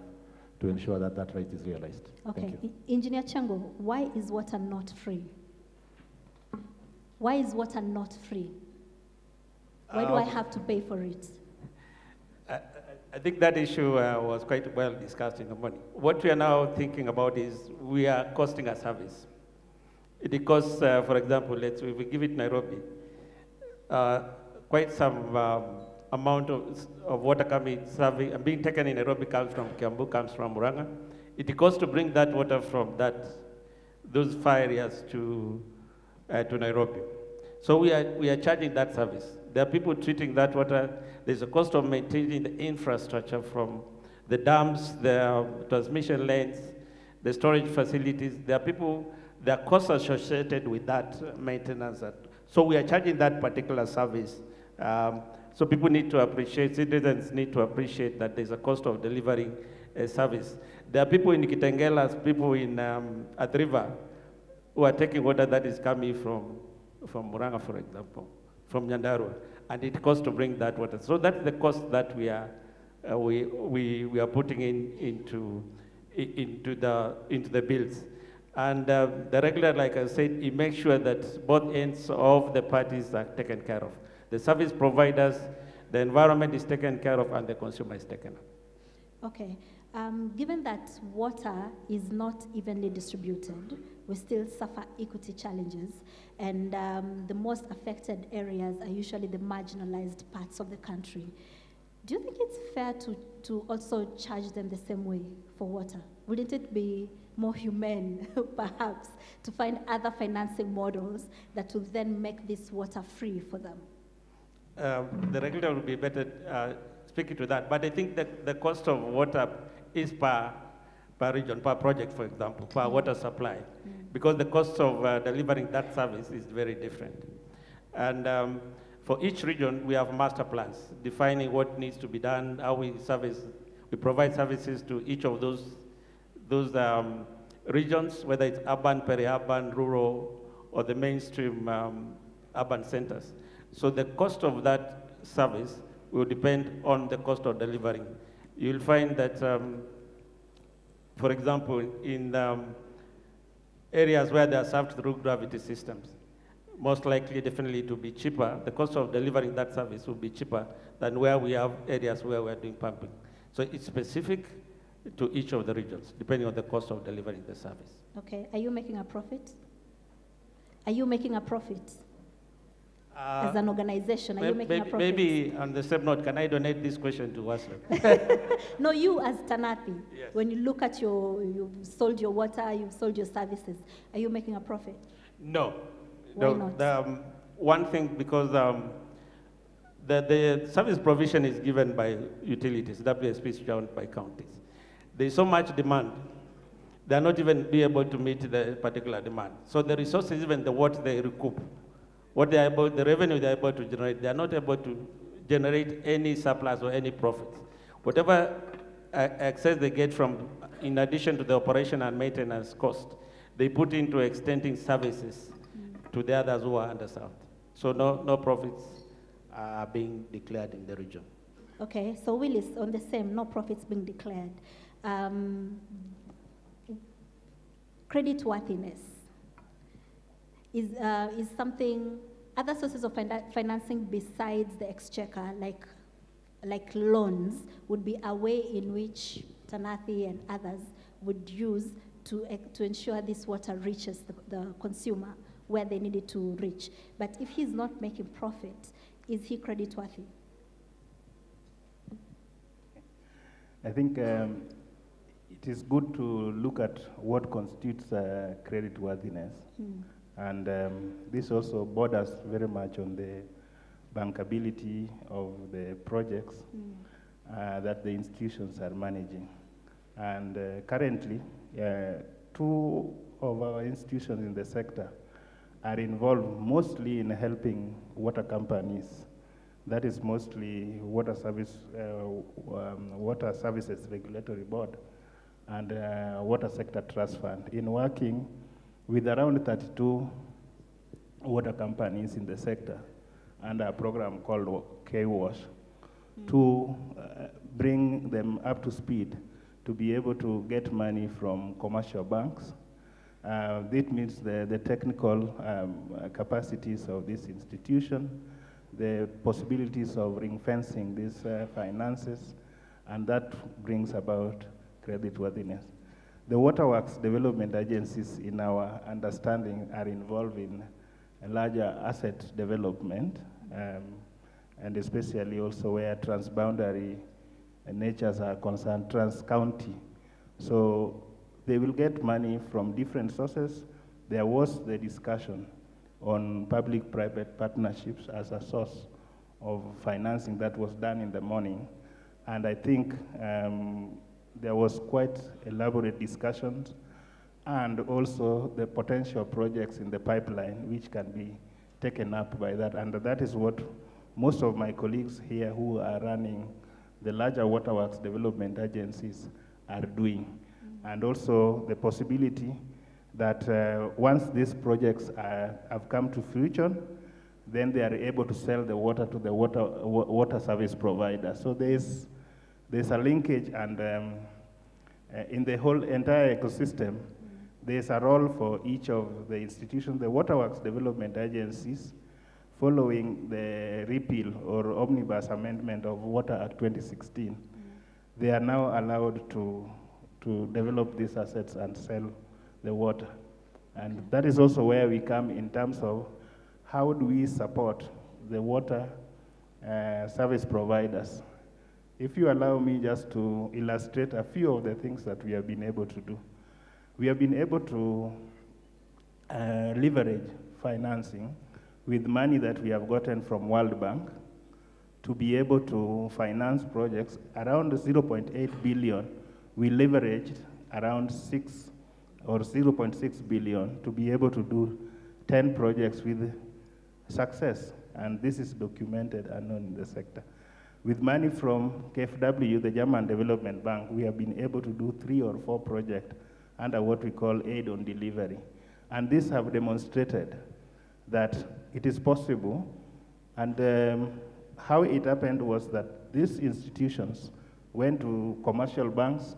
to ensure that that right is realized? Okay. Thank you. Engineer Chango, why is water not free? Why is water not free? Why do I have to pay for it? I think that issue was quite well discussed in the morning. What we are now thinking about is we are costing a service. It costs, for example, if we give it Nairobi, quite some amount of water being taken in Nairobi comes from Kiambu, comes from Murang'a. It costs to bring that water from those 5 areas to Nairobi. So we are charging that service. There are people treating that water. There's a cost of maintaining the infrastructure from the dams, the transmission lanes, the storage facilities. There are costs associated with that maintenance. So we are charging that particular service So people need to appreciate, citizens need to appreciate that there's a cost of delivering a service. There are people in Kitengelas, people in at River, who are taking water that is coming from Muranga, for example, from Nyandarua, and it costs to bring that water. So that's the cost that we are putting into the bills. And the regulator, like I said, he makes sure that both ends of the parties are taken care of. The service providers, the environment is taken care of, and the consumer is taken up. Okay. Given that water is not evenly distributed, we still suffer equity challenges, and the most affected areas are usually the marginalized parts of the country. Do you think it's fair to also charge them the same way for water? Wouldn't it be more humane, perhaps, to find other financing models that will then make this water free for them? The regulator will be better speaking to that, but I think that the cost of water is per region, per project, for example, per water supply, because the cost of delivering that service is very different. And for each region, we have master plans defining what needs to be done, how we provide services to each of those regions, whether it's urban, peri-urban, rural, or the mainstream urban centers. So the cost of that service will depend on the cost of delivering. You'll find that, for example, in areas where they are served through gravity systems, most likely, definitely, to be cheaper. The cost of delivering that service will be cheaper than where we have areas where we're doing pumping. So it's specific to each of the regions, depending on the cost of delivering the service. Okay. Are you making a profit? Are you making a profit? As an organization, are you making a profit? Maybe on the same note, can I donate this question to WASLA? No, you as Tanathi, yes. When you look at you've sold your water, you've sold your services, are you making a profit? No. Why not? One thing, because the service provision is given by utilities, WSP is owned by counties. There's so much demand, they're not even be able to meet the particular demand. So the resources, even what they recoup, the revenue they're able to generate, they're not able to generate any surplus or any profits. Whatever excess they get from, in addition to the operation and maintenance cost, they put into extending services to the others who are underserved. So no profits are being declared in the region. Okay, so Willis, on the same, no profits being declared. Creditworthiness is something, other sources of financing besides the exchequer, like loans, would be a way in which Tanathi and others would use to ensure this water reaches the consumer where they need it to reach. But if he's not making profit, is he creditworthy? I think it is good to look at what constitutes creditworthiness. And this also borders very much on the bankability of the projects that the institutions are managing. And currently, two of our institutions in the sector are involved mostly in helping water companies. That is mostly Water Services Regulatory Board and Water Sector Trust Fund, in working with around 32 water companies in the sector under a program called K-Wash to bring them up to speed to be able to get money from commercial banks. That means the technical capacities of this institution, the possibilities of ring-fencing these finances, and that brings about creditworthiness. The waterworks development agencies, in our understanding, are involved in a larger asset development, and especially also where transboundary natures are concerned, trans-county. So they will get money from different sources. There was the discussion on public-private partnerships as a source of financing that was done in the morning. And I think there was quite elaborate discussions and also the potential projects in the pipeline which can be taken up by that. And that is what most of my colleagues here who are running the larger waterworks development agencies are doing. And also the possibility that once these projects have come to fruition, then they are able to sell the water to the water service provider. So there's a linkage, and in the whole entire ecosystem, there's a role for each of the institutions, the waterworks development agencies, following the repeal or omnibus amendment of Water Act 2016. They are now allowed to develop these assets and sell the water. And that is also where we come in terms of how do we support the water service providers. If you allow me just to illustrate a few of the things that we have been able to do. We have been able to leverage financing with money that we have gotten from World Bank to be able to finance projects around 0.8 billion. We leveraged around 6 or 0.6 billion to be able to do 10 projects with success. And this is documented and known in the sector. With money from KfW, the German Development Bank, we have been able to do 3 or 4 projects under what we call aid on delivery. And these have demonstrated that it is possible. And how it happened was that these institutions went to commercial banks,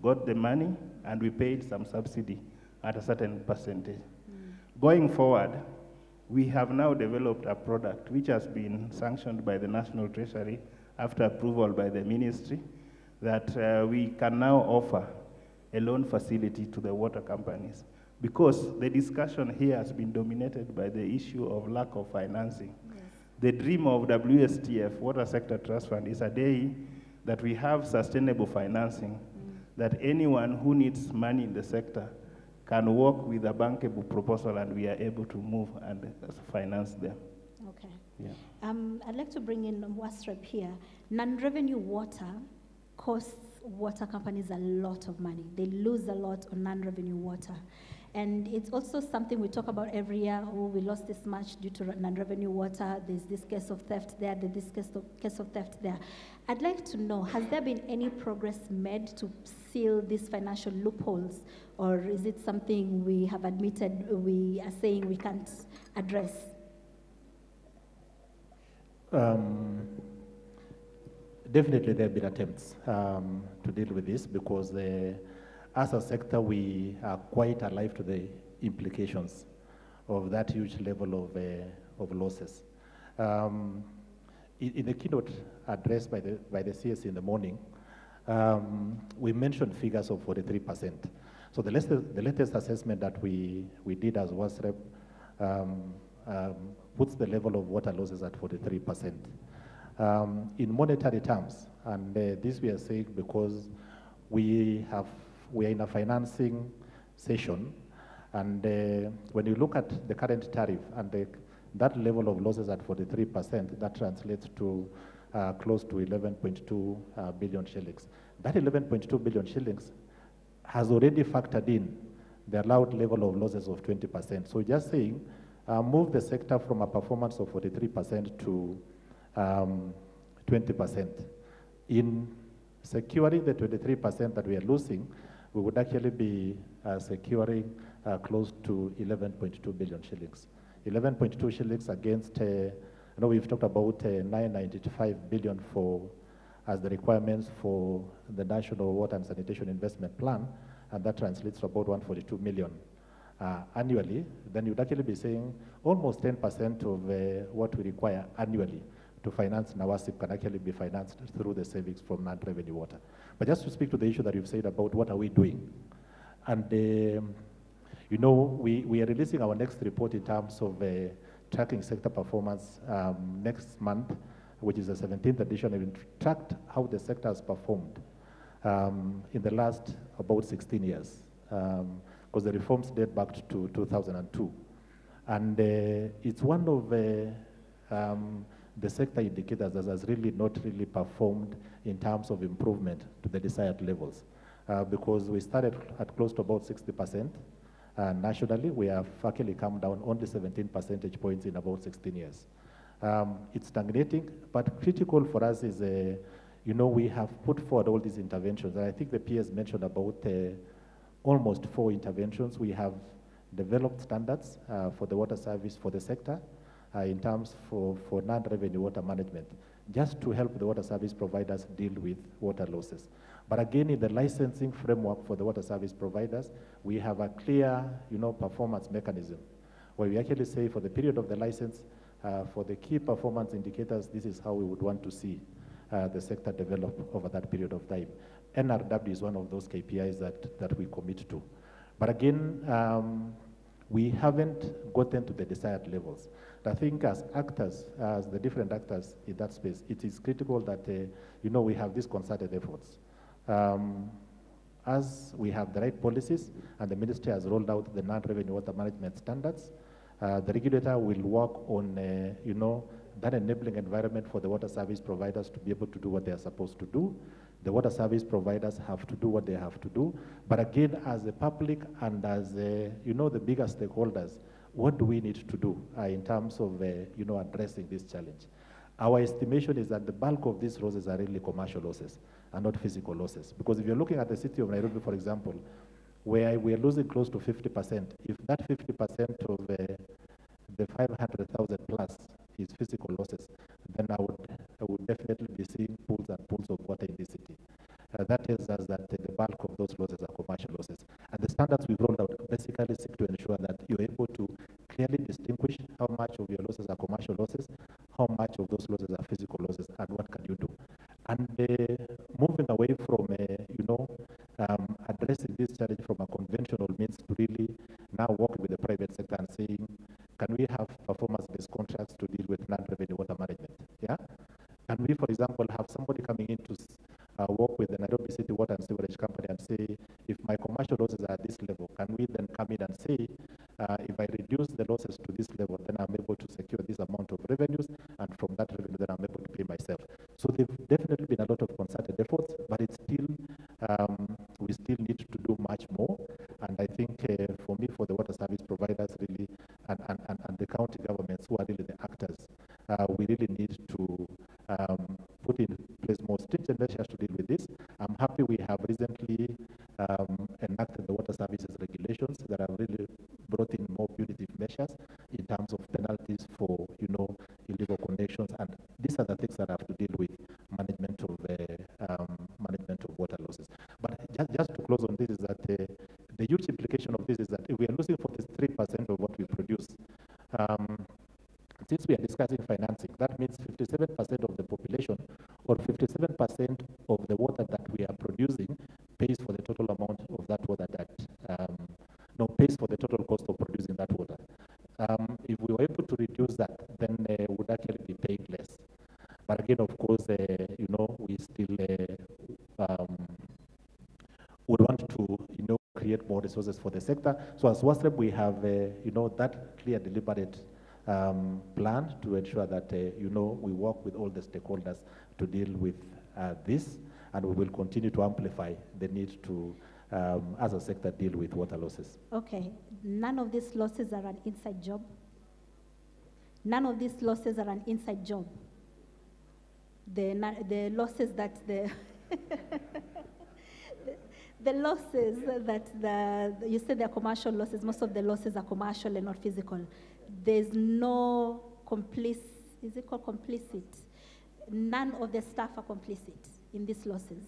got the money, and we paid some subsidy at a certain percentage. Going forward, we have now developed a product which has been sanctioned by the National Treasury after approval by the ministry, that we can now offer a loan facility to the water companies, because the discussion here has been dominated by the issue of lack of financing. Yes. The dream of WSTF, Water Sector Trust Fund, is a day that we have sustainable financing, that anyone who needs money in the sector can work with a bankable proposal, and we are able to move and finance them. Okay. Yeah. I'd like to bring in Wasrep here. Non-revenue water costs water companies a lot of money. They lose a lot on non-revenue water. And it's also something we talk about every year. Oh, we lost this much due to non-revenue water. There's this case of theft there. There's this case of theft there. I'd like to know, has there been any progress made to seal these financial loopholes? Or is it something we have admitted we are saying we can't address? Definitely there have been attempts to deal with this, because as a sector, we are quite alive to the implications of that huge level of losses. In the keynote address by the CS in the morning, we mentioned figures of 43%. So the latest assessment that we did as WASREP puts the level of water losses at 43%. In monetary terms, and this we are saying because we are in a financing session, and when you look at the current tariff and that level of losses at 43%, that translates to close to 11.2 billion shillings. That 11.2 billion shillings has already factored in the allowed level of losses of 20%. So just saying, move the sector from a performance of 43% to 20%. In securing the 23% that we are losing, we would actually be securing close to 11.2 billion shillings. 11.2 shillings against, I know we've talked about 995 billion as the requirements for the National Water and Sanitation Investment Plan, and that translates to about 142 million annually. Then you'd actually be saying almost 10% of what we require annually to finance NAWASIP can actually be financed through the savings from non-revenue water. But just to speak to the issue that you've said about what are we doing, and you know, we are releasing our next report in terms of tracking sector performance next month, which is the 17th edition, and we tracked how the sector has performed in the last about 16 years, because the reforms date back to 2002. And it's one of the sector indicators that has really not really performed in terms of improvement to the desired levels, because we started at close to about 60%. Nationally, we have actually come down only 17 percentage points in about 16 years. It's stagnating, but critical for us is, we have put forward all these interventions. And I think the peers mentioned about almost 4 interventions. We have developed standards for the water service for the sector in terms for non-revenue water management, just to help the water service providers deal with water losses. But again, in the licensing framework for the water service providers, we have a clear, performance mechanism, where we actually say for the period of the license, for the key performance indicators, this is how we would want to see the sector develop over that period of time. NRW is one of those KPIs that we commit to. But again, we haven't gotten to the desired levels. I think as actors, as the different actors in that space, it is critical that, we have these concerted efforts. As we have the right policies and the ministry has rolled out the non-revenue water management standards, the regulator will work on, that enabling environment for the water service providers to be able to do what they are supposed to do. The water service providers have to do what they have to do. But again, as the public and as, the bigger stakeholders, what do we need to do in terms of, addressing this challenge? Our estimation is that the bulk of these losses are really commercial losses and not physical losses. Because if you're looking at the city of Nairobi, for example, where we're losing close to 50%, if that 50% of the 500,000 plus is physical losses, then I would definitely be seeing pools and pools of water in this city. That tells us that the bulk of those losses are commercial losses. And the standards we've rolled out basically seek to ensure that you're able to clearly distinguish how much of your losses are commercial losses, how much of those losses are physical losses, and what can you do. And moving away from, addressing this challenge from a conventional means to really now work with the private sector and saying, can we have performance-based contracts to deal with non-revenue water management? Yeah? Can we, for example, have somebody coming in to work with the Nairobi City Water and Sewerage Company and say, if my commercial losses are at this level, can we then come in and say, if I reduce the losses to this level, then I'm able to secure this amount of revenues, and from that revenue, then I'm able to pay myself. So there've definitely been a lot of concerted efforts, but it's still, we still need to do much more. And I think for me, for the water service providers really, and the county governments who are really the actors, we really need to put in place more stringent measures to deal with this. I'm happy we have recently enacted the water services regulations that have really brought in more punitive measures in terms of penalties for, illegal connections. And these are the things that have to deal with management of water losses. But just to close on this is that the huge implication of this is that if we are losing 43% of what we produce, since we are discussing financing, that means 57% of the population or 57% of the water that we are producing pays for the total amount of that water pays for the total cost of producing that water. If we were able to reduce that, then we would actually be paying less. But again, of course, we still would want to, create more resources for the sector. So as WASREP, we have, that clear, deliberate plan to ensure that, we work with all the stakeholders to deal with this, and we will continue to amplify the need to, as a sector, deal with water losses. Okay, none of these losses are an inside job. None of these losses are an inside job. The losses that the losses that you said they're commercial losses, most of the losses are commercial and not physical. There's no is it called complicit? None of the staff are complicit in these losses.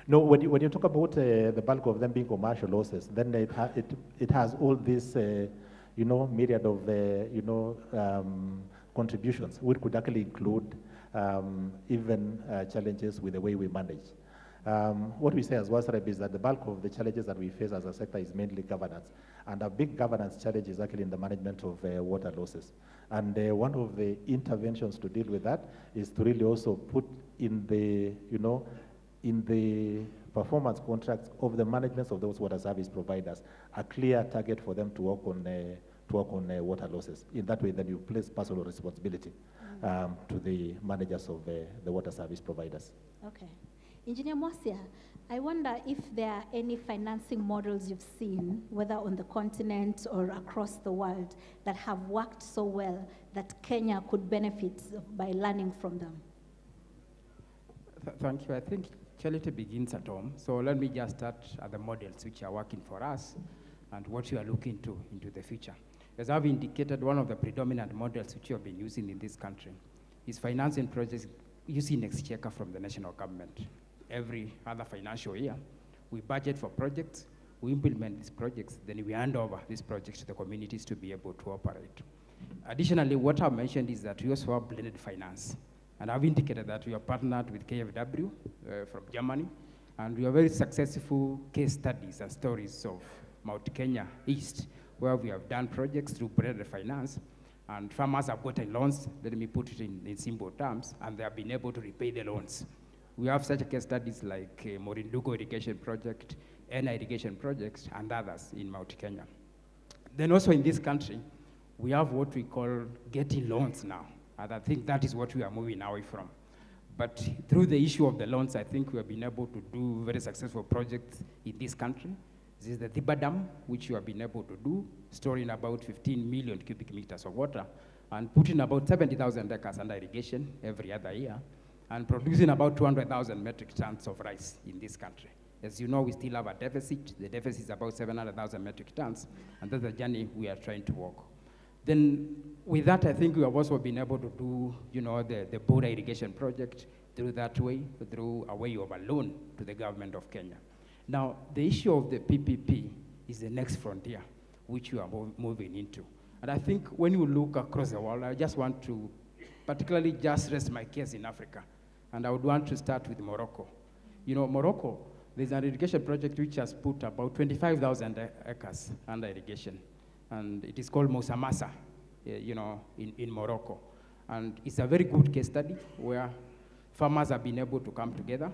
No, when you talk about the bulk of them being commercial losses, then it has all this, myriad of, contributions, which could actually include even challenges with the way we manage. What we say as WASREP is that the bulk of the challenges that we face as a sector is mainly governance. And a big governance challenge is actually in the management of water losses. And one of the interventions to deal with that is to really also put in the, in the performance contracts of the management of those water service providers, a clear target for them to work on water losses. In that way, then you place personal responsibility to the managers of the water service providers. Okay. Engineer Mwasia, I wonder if there are any financing models you've seen, whether on the continent or across the world, that have worked so well that Kenya could benefit by learning from them. Thank you. I think charity begins at home. So let me just start at the models which are working for us and what you are looking to into the future. As I've indicated, one of the predominant models which you have been using in this country is financing projects using exchequer from the national government. Every other financial year, we budget for projects, we implement these projects, then we hand over these projects to the communities to be able to operate. Additionally, what I've mentioned is that we also have blended finance. And I've indicated that we are partnered with KfW from Germany, and we have very successful case studies and stories of Mount Kenya East, where we have done projects through blended finance, and farmers have gotten loans, let me put it in simple terms, and they have been able to repay the loans. We have such case studies like Morindugo Irrigation Project, Ena Irrigation Project, and others in Mount Kenya. Then also in this country, we have what we call getting loans now. And I think that is what we are moving away from. But through the issue of the loans, I think we have been able to do very successful projects in this country. This is the Thiba Dam, which we have been able to do, storing about 15 million cubic meters of water, and putting about 70,000 acres under irrigation every other year, and producing about 200,000 metric tons of rice in this country. As you know, we still have a deficit. The deficit is about 700,000 metric tons, and that's the journey we are trying to walk. Then with that, I think we have also been able to do, the border irrigation project through that way, through a way of a loan to the government of Kenya. Now, the issue of the PPP is the next frontier, which we are moving into. And I think when you look across the world, I just want to particularly just rest my case in Africa. And I would want to start with Morocco. Morocco, there's an irrigation project which has put about 25,000 acres under irrigation. And it is called Mosamasa, in Morocco. And it's a very good case study where farmers have been able to come together.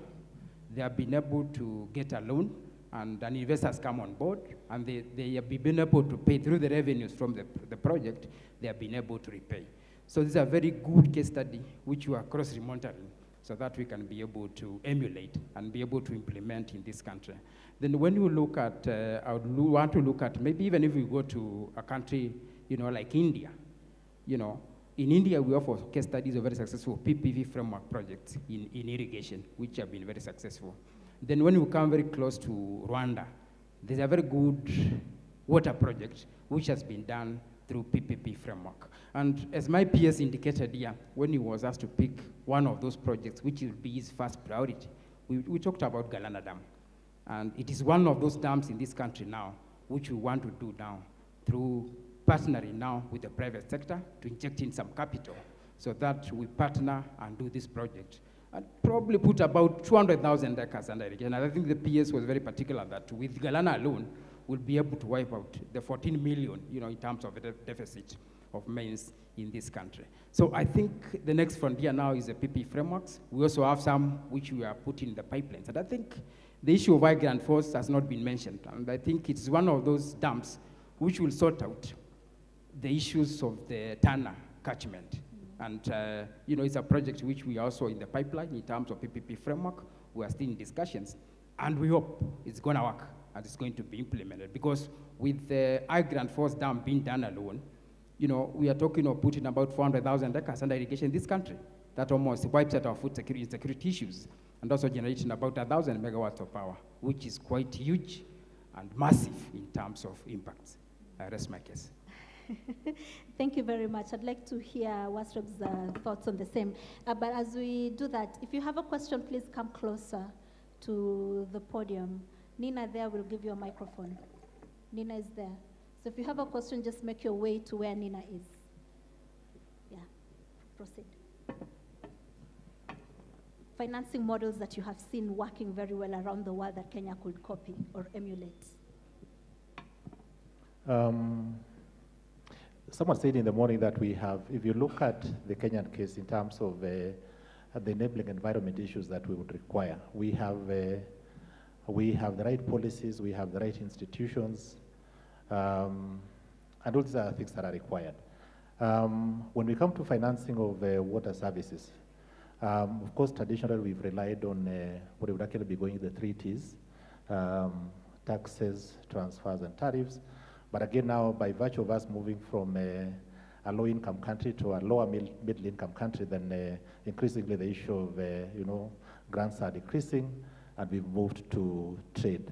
They have been able to get a loan, and an investors come on board, and they have been able to pay through the revenues from the project. They have been able to repay. So this is a very good case study, which we are cross-monitoring, so that we can be able to emulate and be able to implement in this country. Then when you look at, I would want to look at, maybe even if we go to a country, like India, in India we offer case studies of very successful PPP framework projects in irrigation, which have been very successful. Then when we come very close to Rwanda, there's a very good water project, which has been done through PPP framework. And as my PS indicated here, when he was asked to pick one of those projects, which will be his first priority, we talked about Galana Dam. And it is one of those dams in this country now, which we want to do now through partnering now with the private sector to inject in some capital so that we partner and do this project. And probably put about 200,000 acres under irrigation. And I think the PS was very particular that with Galana alone, we'll be able to wipe out the 14 million, in terms of the deficit of maize in this country. So I think the next frontier now is the PP frameworks. We also have some which we are putting in the pipelines. And I think the issue of high Grand Force has not been mentioned. And I think it's one of those dams which will sort out the issues of the Tana catchment. And it's a project which we are also in the pipeline in terms of PPP framework. We are still in discussions. And we hope it's going to work and it's going to be implemented. Because with the high Grand Force Dam being done alone, we are talking of putting about 400,000 acres under irrigation in this country. That almost wipes out our food security issues, and also generating about 1,000 megawatts of power, which is quite huge and massive in terms of impacts. I rest my case. Thank you very much. I'd like to hear Wasrob's thoughts on the same. But as we do that, if you have a question, please come closer to the podium. Nina there will give you a microphone. Nina is there. So if you have a question, just make your way to where Nina is. Yeah, proceed. Financing models that you have seen working very well around the world that Kenya could copy or emulate. Someone said in the morning that we have, if you look at the Kenyan case in terms of the enabling environment issues that we would require, we have the right policies, we have the right institutions, and all these are things that are required. When we come to financing of water services, Of course, traditionally, we've relied on what would actually be going the 3 Ts, taxes, transfers, and tariffs. But again, now, by virtue of us moving from a low-income country to a lower middle-income country, then increasingly the issue of, grants are decreasing, and we've moved to trade.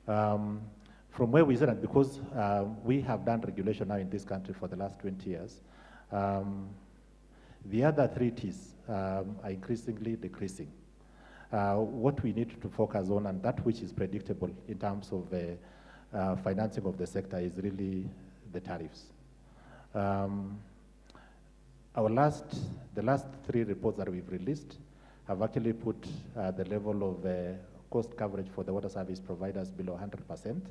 From where we stand, because we have done regulation now in this country for the last 20 years, the other 3 Ts are increasingly decreasing. What we need to focus on, and that which is predictable in terms of financing of the sector, is really the tariffs. The last 3 reports that we've released have actually put the level of cost coverage for the water service providers below 100%.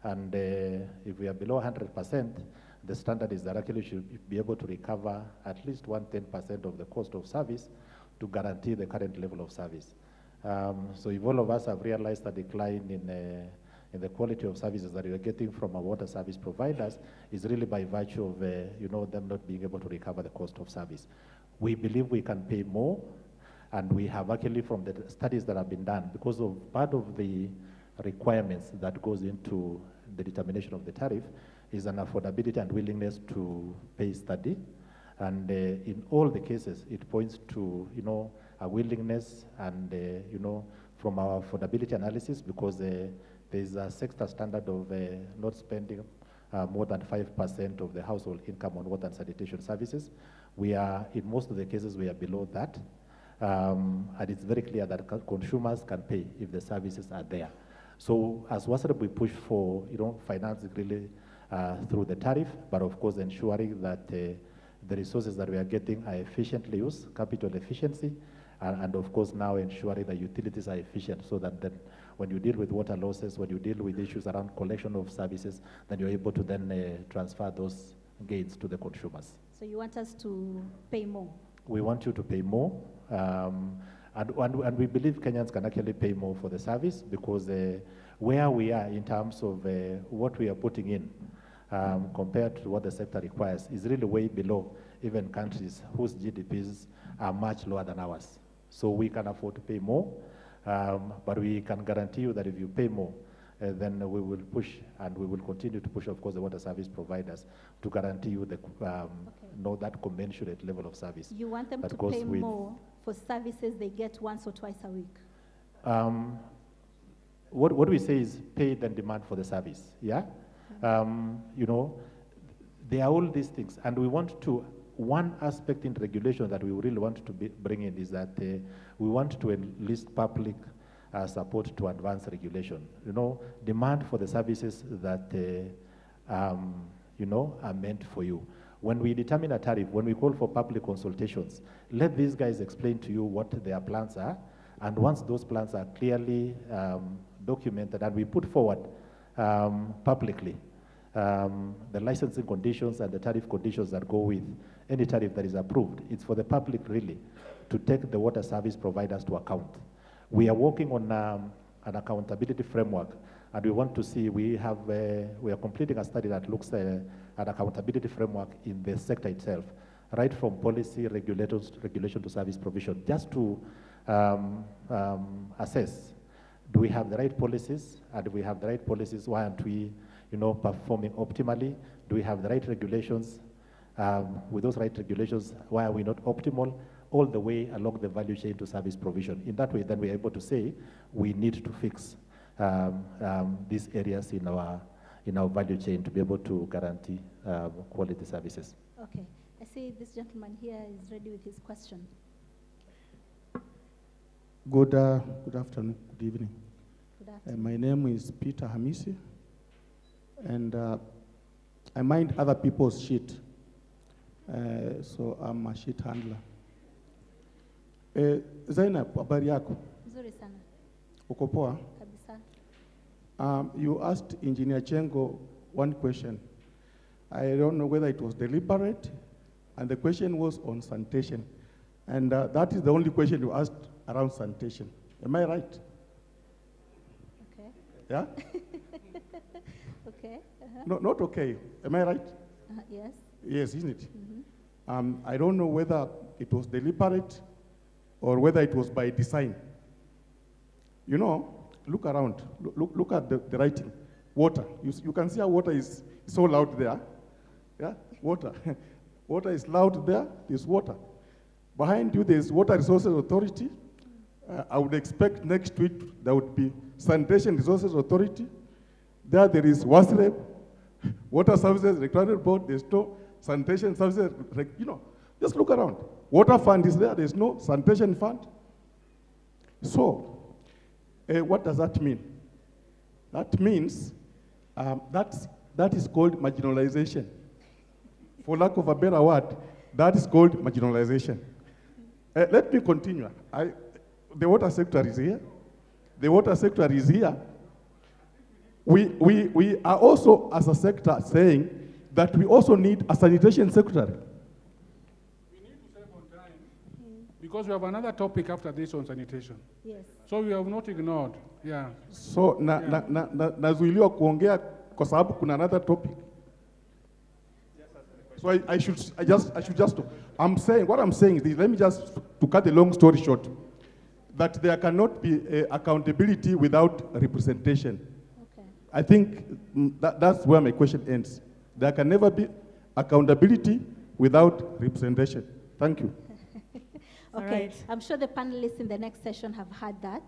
And if we are below 100%, the standard is that actually should be able to recover at least 1/10% of the cost of service to guarantee the current level of service. So if all of us have realized a decline in the quality of services that we are getting from our water service providers, is really by virtue of them not being able to recover the cost of service. We believe we can pay more, and we have actually, from the studies that have been done, because of part of the requirements that goes into the determination of the tariff is an affordability and willingness to pay study. And in all the cases, it points to, a willingness and, from our affordability analysis, because there's a sector standard of not spending more than 5% of the household income on water and sanitation services. We are, in most of the cases, we are below that. And it's very clear that consumers can pay if the services are there. So as WASREP, we push for, financing really through the tariff, but of course ensuring that the resources that we are getting are efficiently used, capital efficiency, and of course now ensuring that utilities are efficient, so that then when you deal with water losses, when you deal with issues around collection of services, then you're able to then transfer those gains to the consumers. So you want us to pay more? We want you to pay more. And we believe Kenyans can actually pay more for the service, because where we are in terms of what we are putting in compared to what the sector requires is really way below even countries whose GDPs are much lower than ours. So we can afford to pay more, but we can guarantee you that if you pay more, then we will push, and we will continue to push, of course, the water service providers to guarantee you that commensurate level of service. You want them to pay more for services they get once or twice a week? What we say is pay and demand for the service, yeah? There are all these things, and we want to, one aspect in regulation that we really want to bring in is that we want to enlist public support to advance regulation. Demand for the services that, are meant for you. When we determine a tariff, when we call for public consultations, let these guys explain to you what their plans are, and once those plans are clearly documented and we put forward publicly the licensing conditions and the tariff conditions that go with any tariff that is approved, it's for the public really to take the water service providers to account. We are working on an accountability framework, and we want to see, we are completing a study that looks at accountability framework in the sector itself, right from policy, regulation to service provision, just to assess, do we have the right policies, and do we have the right policies, why aren't we performing optimally? Do we have the right regulations? With those right regulations, why are we not optimal? All the way along the value chain to service provision. In that way, then we are able to say we need to fix these areas in our value chain to be able to guarantee quality services. Okay, I see this gentleman here is ready with his question. Good afternoon, good evening. Good afternoon. My name is Peter Hamisi, and I mind other people's shit. So I'm a shit handler. Zainab, habari yako? Nzuri sana. Uko poa? Kabisa. You asked Engineer Chengo one question. I don't know whether it was deliberate, and the question was on sanitation. And that is the only question you asked around sanitation. Am I right? Okay. Yeah? Okay. No, not okay. Am I right? Yes. Yes, isn't it? Mm-hmm. I don't know whether it was deliberate or whether it was by design. You know, look around, look at the writing. Water, you can see how water is so loud there. Yeah, water. Water is loud there, there's water. Behind you, there's Water Resources Authority. I would expect next week there would be Sanitation Resources Authority. There is WASREB, Water Services Regulatory Board, there's no Sanitation Services, you know, just look around. Water fund is there, there's no sanitation fund. So, what does that mean? That means that is called marginalization. For lack of a better word, that is called marginalization. Let me continue. The water sector is here. The water sector is here. We are also, as a sector, saying that we also need a sanitation secretary. We need to save on time because we have another topic after this on sanitation. Yes. So we have not ignored. Yeah. So nazuiliwa kuongea kwa sababu kuna another topic. So I should just, what I'm saying is this, let me just, to cut the long story short, that there cannot be accountability without representation. Okay. I think that's where my question ends. There can never be accountability without representation. Thank you. Okay, right. I'm sure the panelists in the next session have heard that,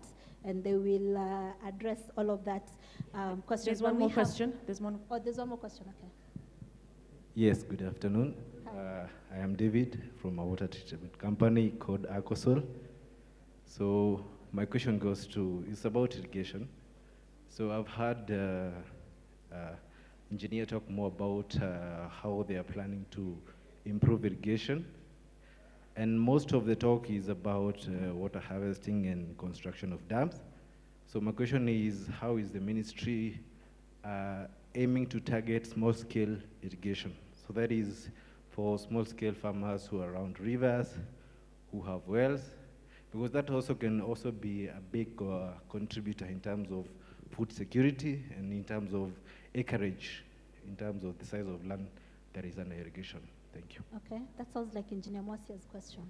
and they will address all of that questions. There's one more question. There's one. Oh, there's one more question, okay. Yes, good afternoon. I am David from a water treatment company called Aquasol. So my question it's about irrigation. So I've heard engineer talk more about how they are planning to improve irrigation. And most of the talk is about water harvesting and construction of dams. So my question is, how is the ministry aiming to target small-scale irrigation? So that is for small-scale farmers who are around rivers, who have wells, because that also can also be a big contributor in terms of food security and in terms of acreage, in terms of the size of land that is under irrigation. Thank you. Okay, that sounds like Engineer Mosia's question.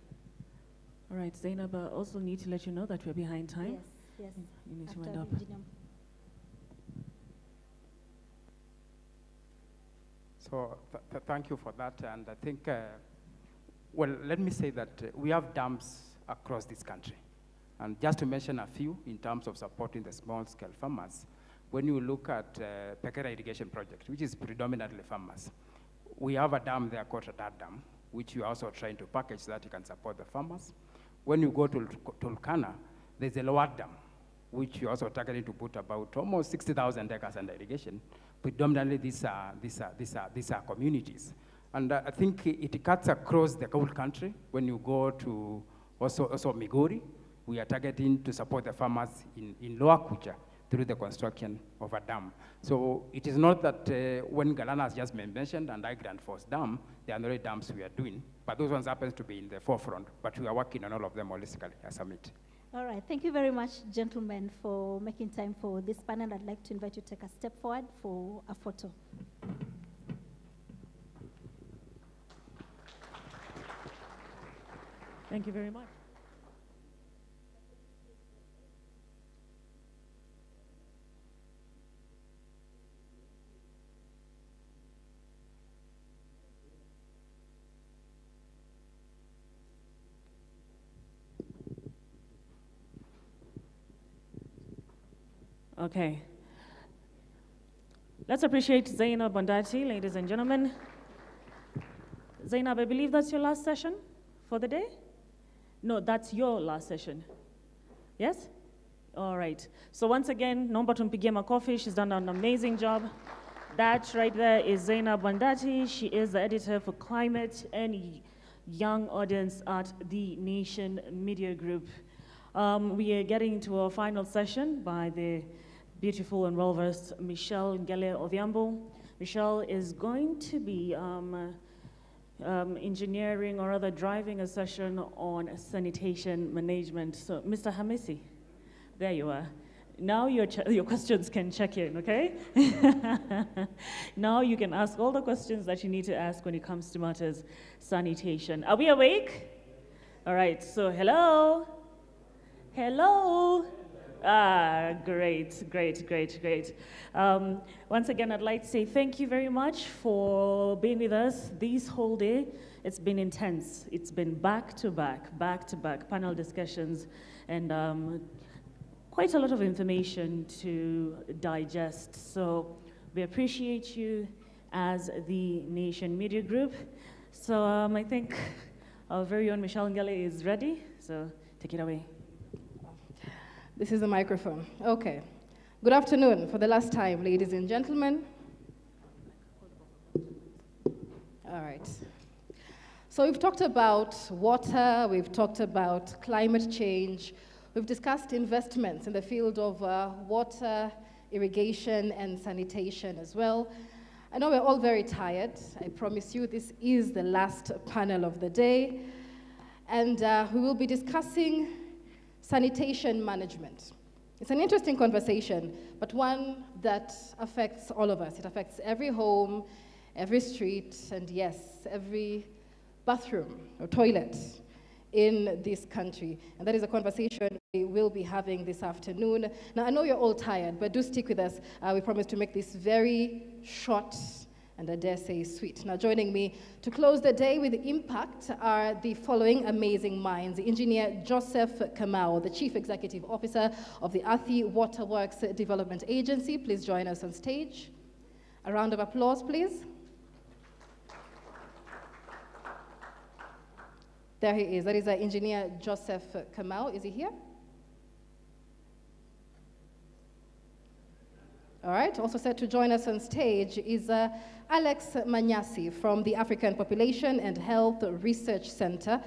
All right, Zainab, I also need to let you know that we're behind time. Yes, yes. You need to After wind up. Engineer. So thank you for that. And I think, well, let me say that we have dams across this country. And just to mention a few in terms of supporting the small-scale farmers, when you look at Pekera Irrigation Project, which is predominantly farmers, we have a dam there called Radar Dam, which we are also trying to package so that you can support the farmers. When you go to Turkana, there's a lower dam, which we're also targeting to put about almost 60,000 acres under irrigation. Predominantly, these are communities. And I think it cuts across the whole country. When you go to also Migori, we are targeting to support the farmers in Lower Kucha through the construction of a dam. So it is not that when Galana has just been mentioned and I Grand Force Dam, there are no dams we are doing, but those ones happen to be in the forefront, but we are working on all of them holistically as a summit. All right, thank you very much, gentlemen, for making time for this panel. I'd like to invite you to take a step forward for a photo. Thank you very much. Okay. Let's appreciate Zainab Bandati, ladies and gentlemen. Zainab, I believe that's your last session for the day? No, that's your last session. Yes? All right. So once again, Nomba tumpigie makofi. She's done an amazing job. That right there is Zainab Bandati. She is the editor for Climate and Young Audience at the Nation Media Group. We are getting to our final session by the beautiful and well-versed Michelle Ngele Odhiambo. Michelle is going to be engineering or rather driving a session on sanitation management. So, Mr. Hamisi, there you are. Now your questions can check in, okay? Now you can ask all the questions that you need to ask when it comes to matters sanitation. Are we awake? All right, so hello. Hello. Ah, great, great, great, great. Once again, I'd like to say thank you very much for being with us this whole day. It's been intense. It's been back-to-back panel discussions, and quite a lot of information to digest. So we appreciate you as the Nation Media Group. So I think our very own Michelle Ngele is ready, so take it away. This is the microphone. Okay. Good afternoon for the last time, ladies and gentlemen. All right. So we've talked about water, we've talked about climate change, we've discussed investments in the field of water, irrigation, and sanitation as well. I know we're all very tired. I promise you this is the last panel of the day. And we will be discussing sanitation management. It's an interesting conversation, but one that affects all of us. It affects every home, every street, and yes, every bathroom or toilet in this country. And that is a conversation we will be having this afternoon. Now, I know you're all tired, but do stick with us. We promise to make this very short and I dare say sweet. Now, joining me to close the day with impact are the following amazing minds. Engineer Joseph Kamau, the Chief Executive Officer of the Athi Waterworks Development Agency. Please join us on stage. A round of applause, please. There he is. That is Engineer Joseph Kamau. Is he here? All right. Also set to join us on stage is Alex Manyasi from the African Population and Health Research Center.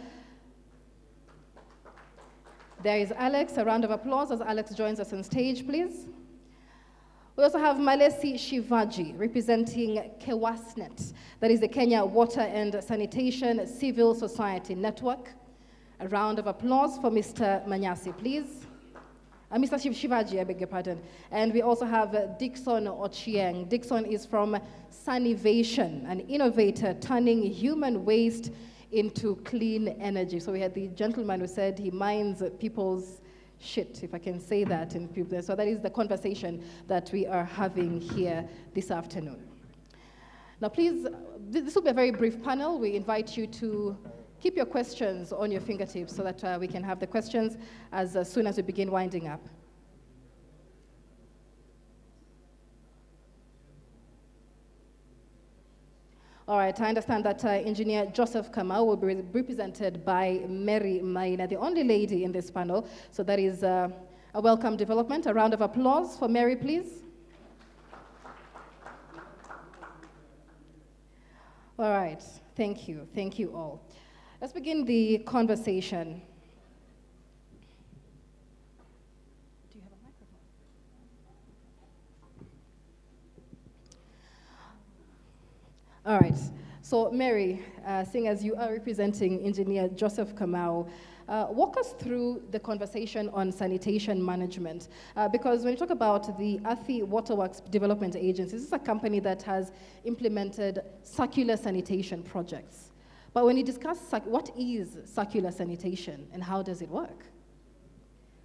There is Alex. A round of applause as Alex joins us on stage, please. We also have Malesi Shivaji representing KEWASNET, that is the Kenya Water and Sanitation Civil Society Network. A round of applause for Mr. Manyasi, please. Mr. Shivaji, I beg your pardon. And we also have Dixon Ochieng. Dixon is from Sanitation, an innovator turning human waste into clean energy. So we had the gentleman who said he minds people's shit, if I can say that in people. So that is the conversation that we are having here this afternoon. Now please, this will be a very brief panel. We invite you to keep your questions on your fingertips so that we can have the questions as soon as we begin winding up. All right, I understand that Engineer Joseph Kamau will be represented by Mary Maina, the only lady in this panel. So that is a welcome development. A round of applause for Mary, please. All right, thank you all. Let's begin the conversation. Do you have a microphone? All right. So, Mary, seeing as you are representing Engineer Joseph Kamau, walk us through the conversation on sanitation management. Because when you talk about the Athi Waterworks Development Agency, this is a company that has implemented circular sanitation projects. But when you discuss what is circular sanitation and how does it work?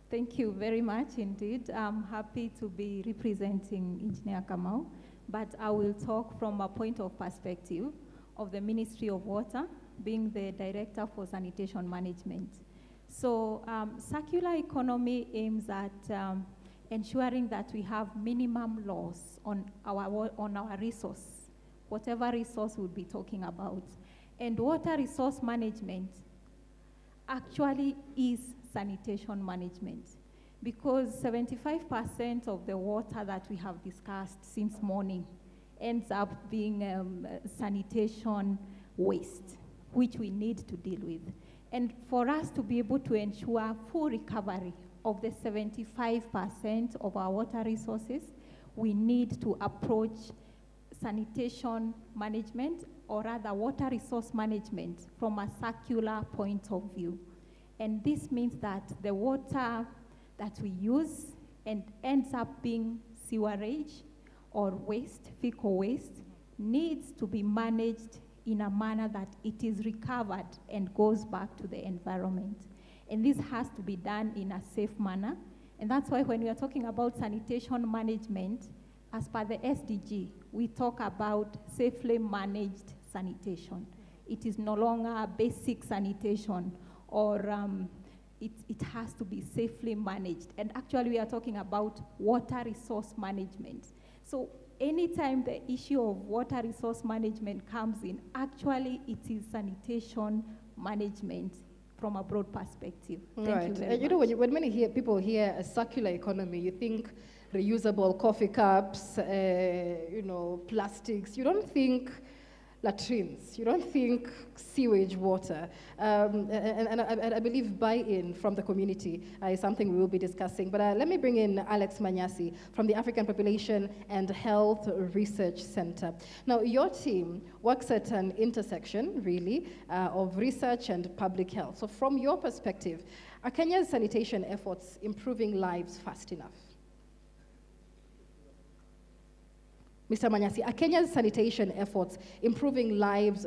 Thank you very much indeed. I'm happy to be representing Engineer Kamau, but I will talk from a point of perspective of the Ministry of Water, being the Director for Sanitation Management. So circular economy aims at ensuring that we have minimum loss on our resource, whatever resource we'll be talking about. And water resource management actually is sanitation management, because 75% of the water that we have discussed since morning ends up being sanitation waste, which we need to deal with. And for us to be able to ensure full recovery of the 75% of our water resources, we need to approach sanitation management, or rather water resource management, from a circular point of view. And this means that the water that we use and ends up being sewerage or waste, fecal waste, needs to be managed in a manner that it is recovered and goes back to the environment. And this has to be done in a safe manner. And that's why when we are talking about sanitation management, as per the SDG, we talk about safely managed sanitation. It is no longer basic sanitation, or it has to be safely managed. And actually, we are talking about water resource management. So anytime the issue of water resource management comes in, actually it is sanitation management from a broad perspective. Thank you very much. You know, when many people hear a circular economy, you think reusable coffee cups, you know, plastics. You don't think latrines. You don't think sewage water. And I believe buy-in from the community is something we will be discussing. But let me bring in Alex Manyasi from the African Population and Health Research Center. Now, your team works at an intersection, really, of research and public health. So from your perspective, are Kenya's sanitation efforts improving lives fast enough? Mr. Manyasi, are Kenya's sanitation efforts improving lives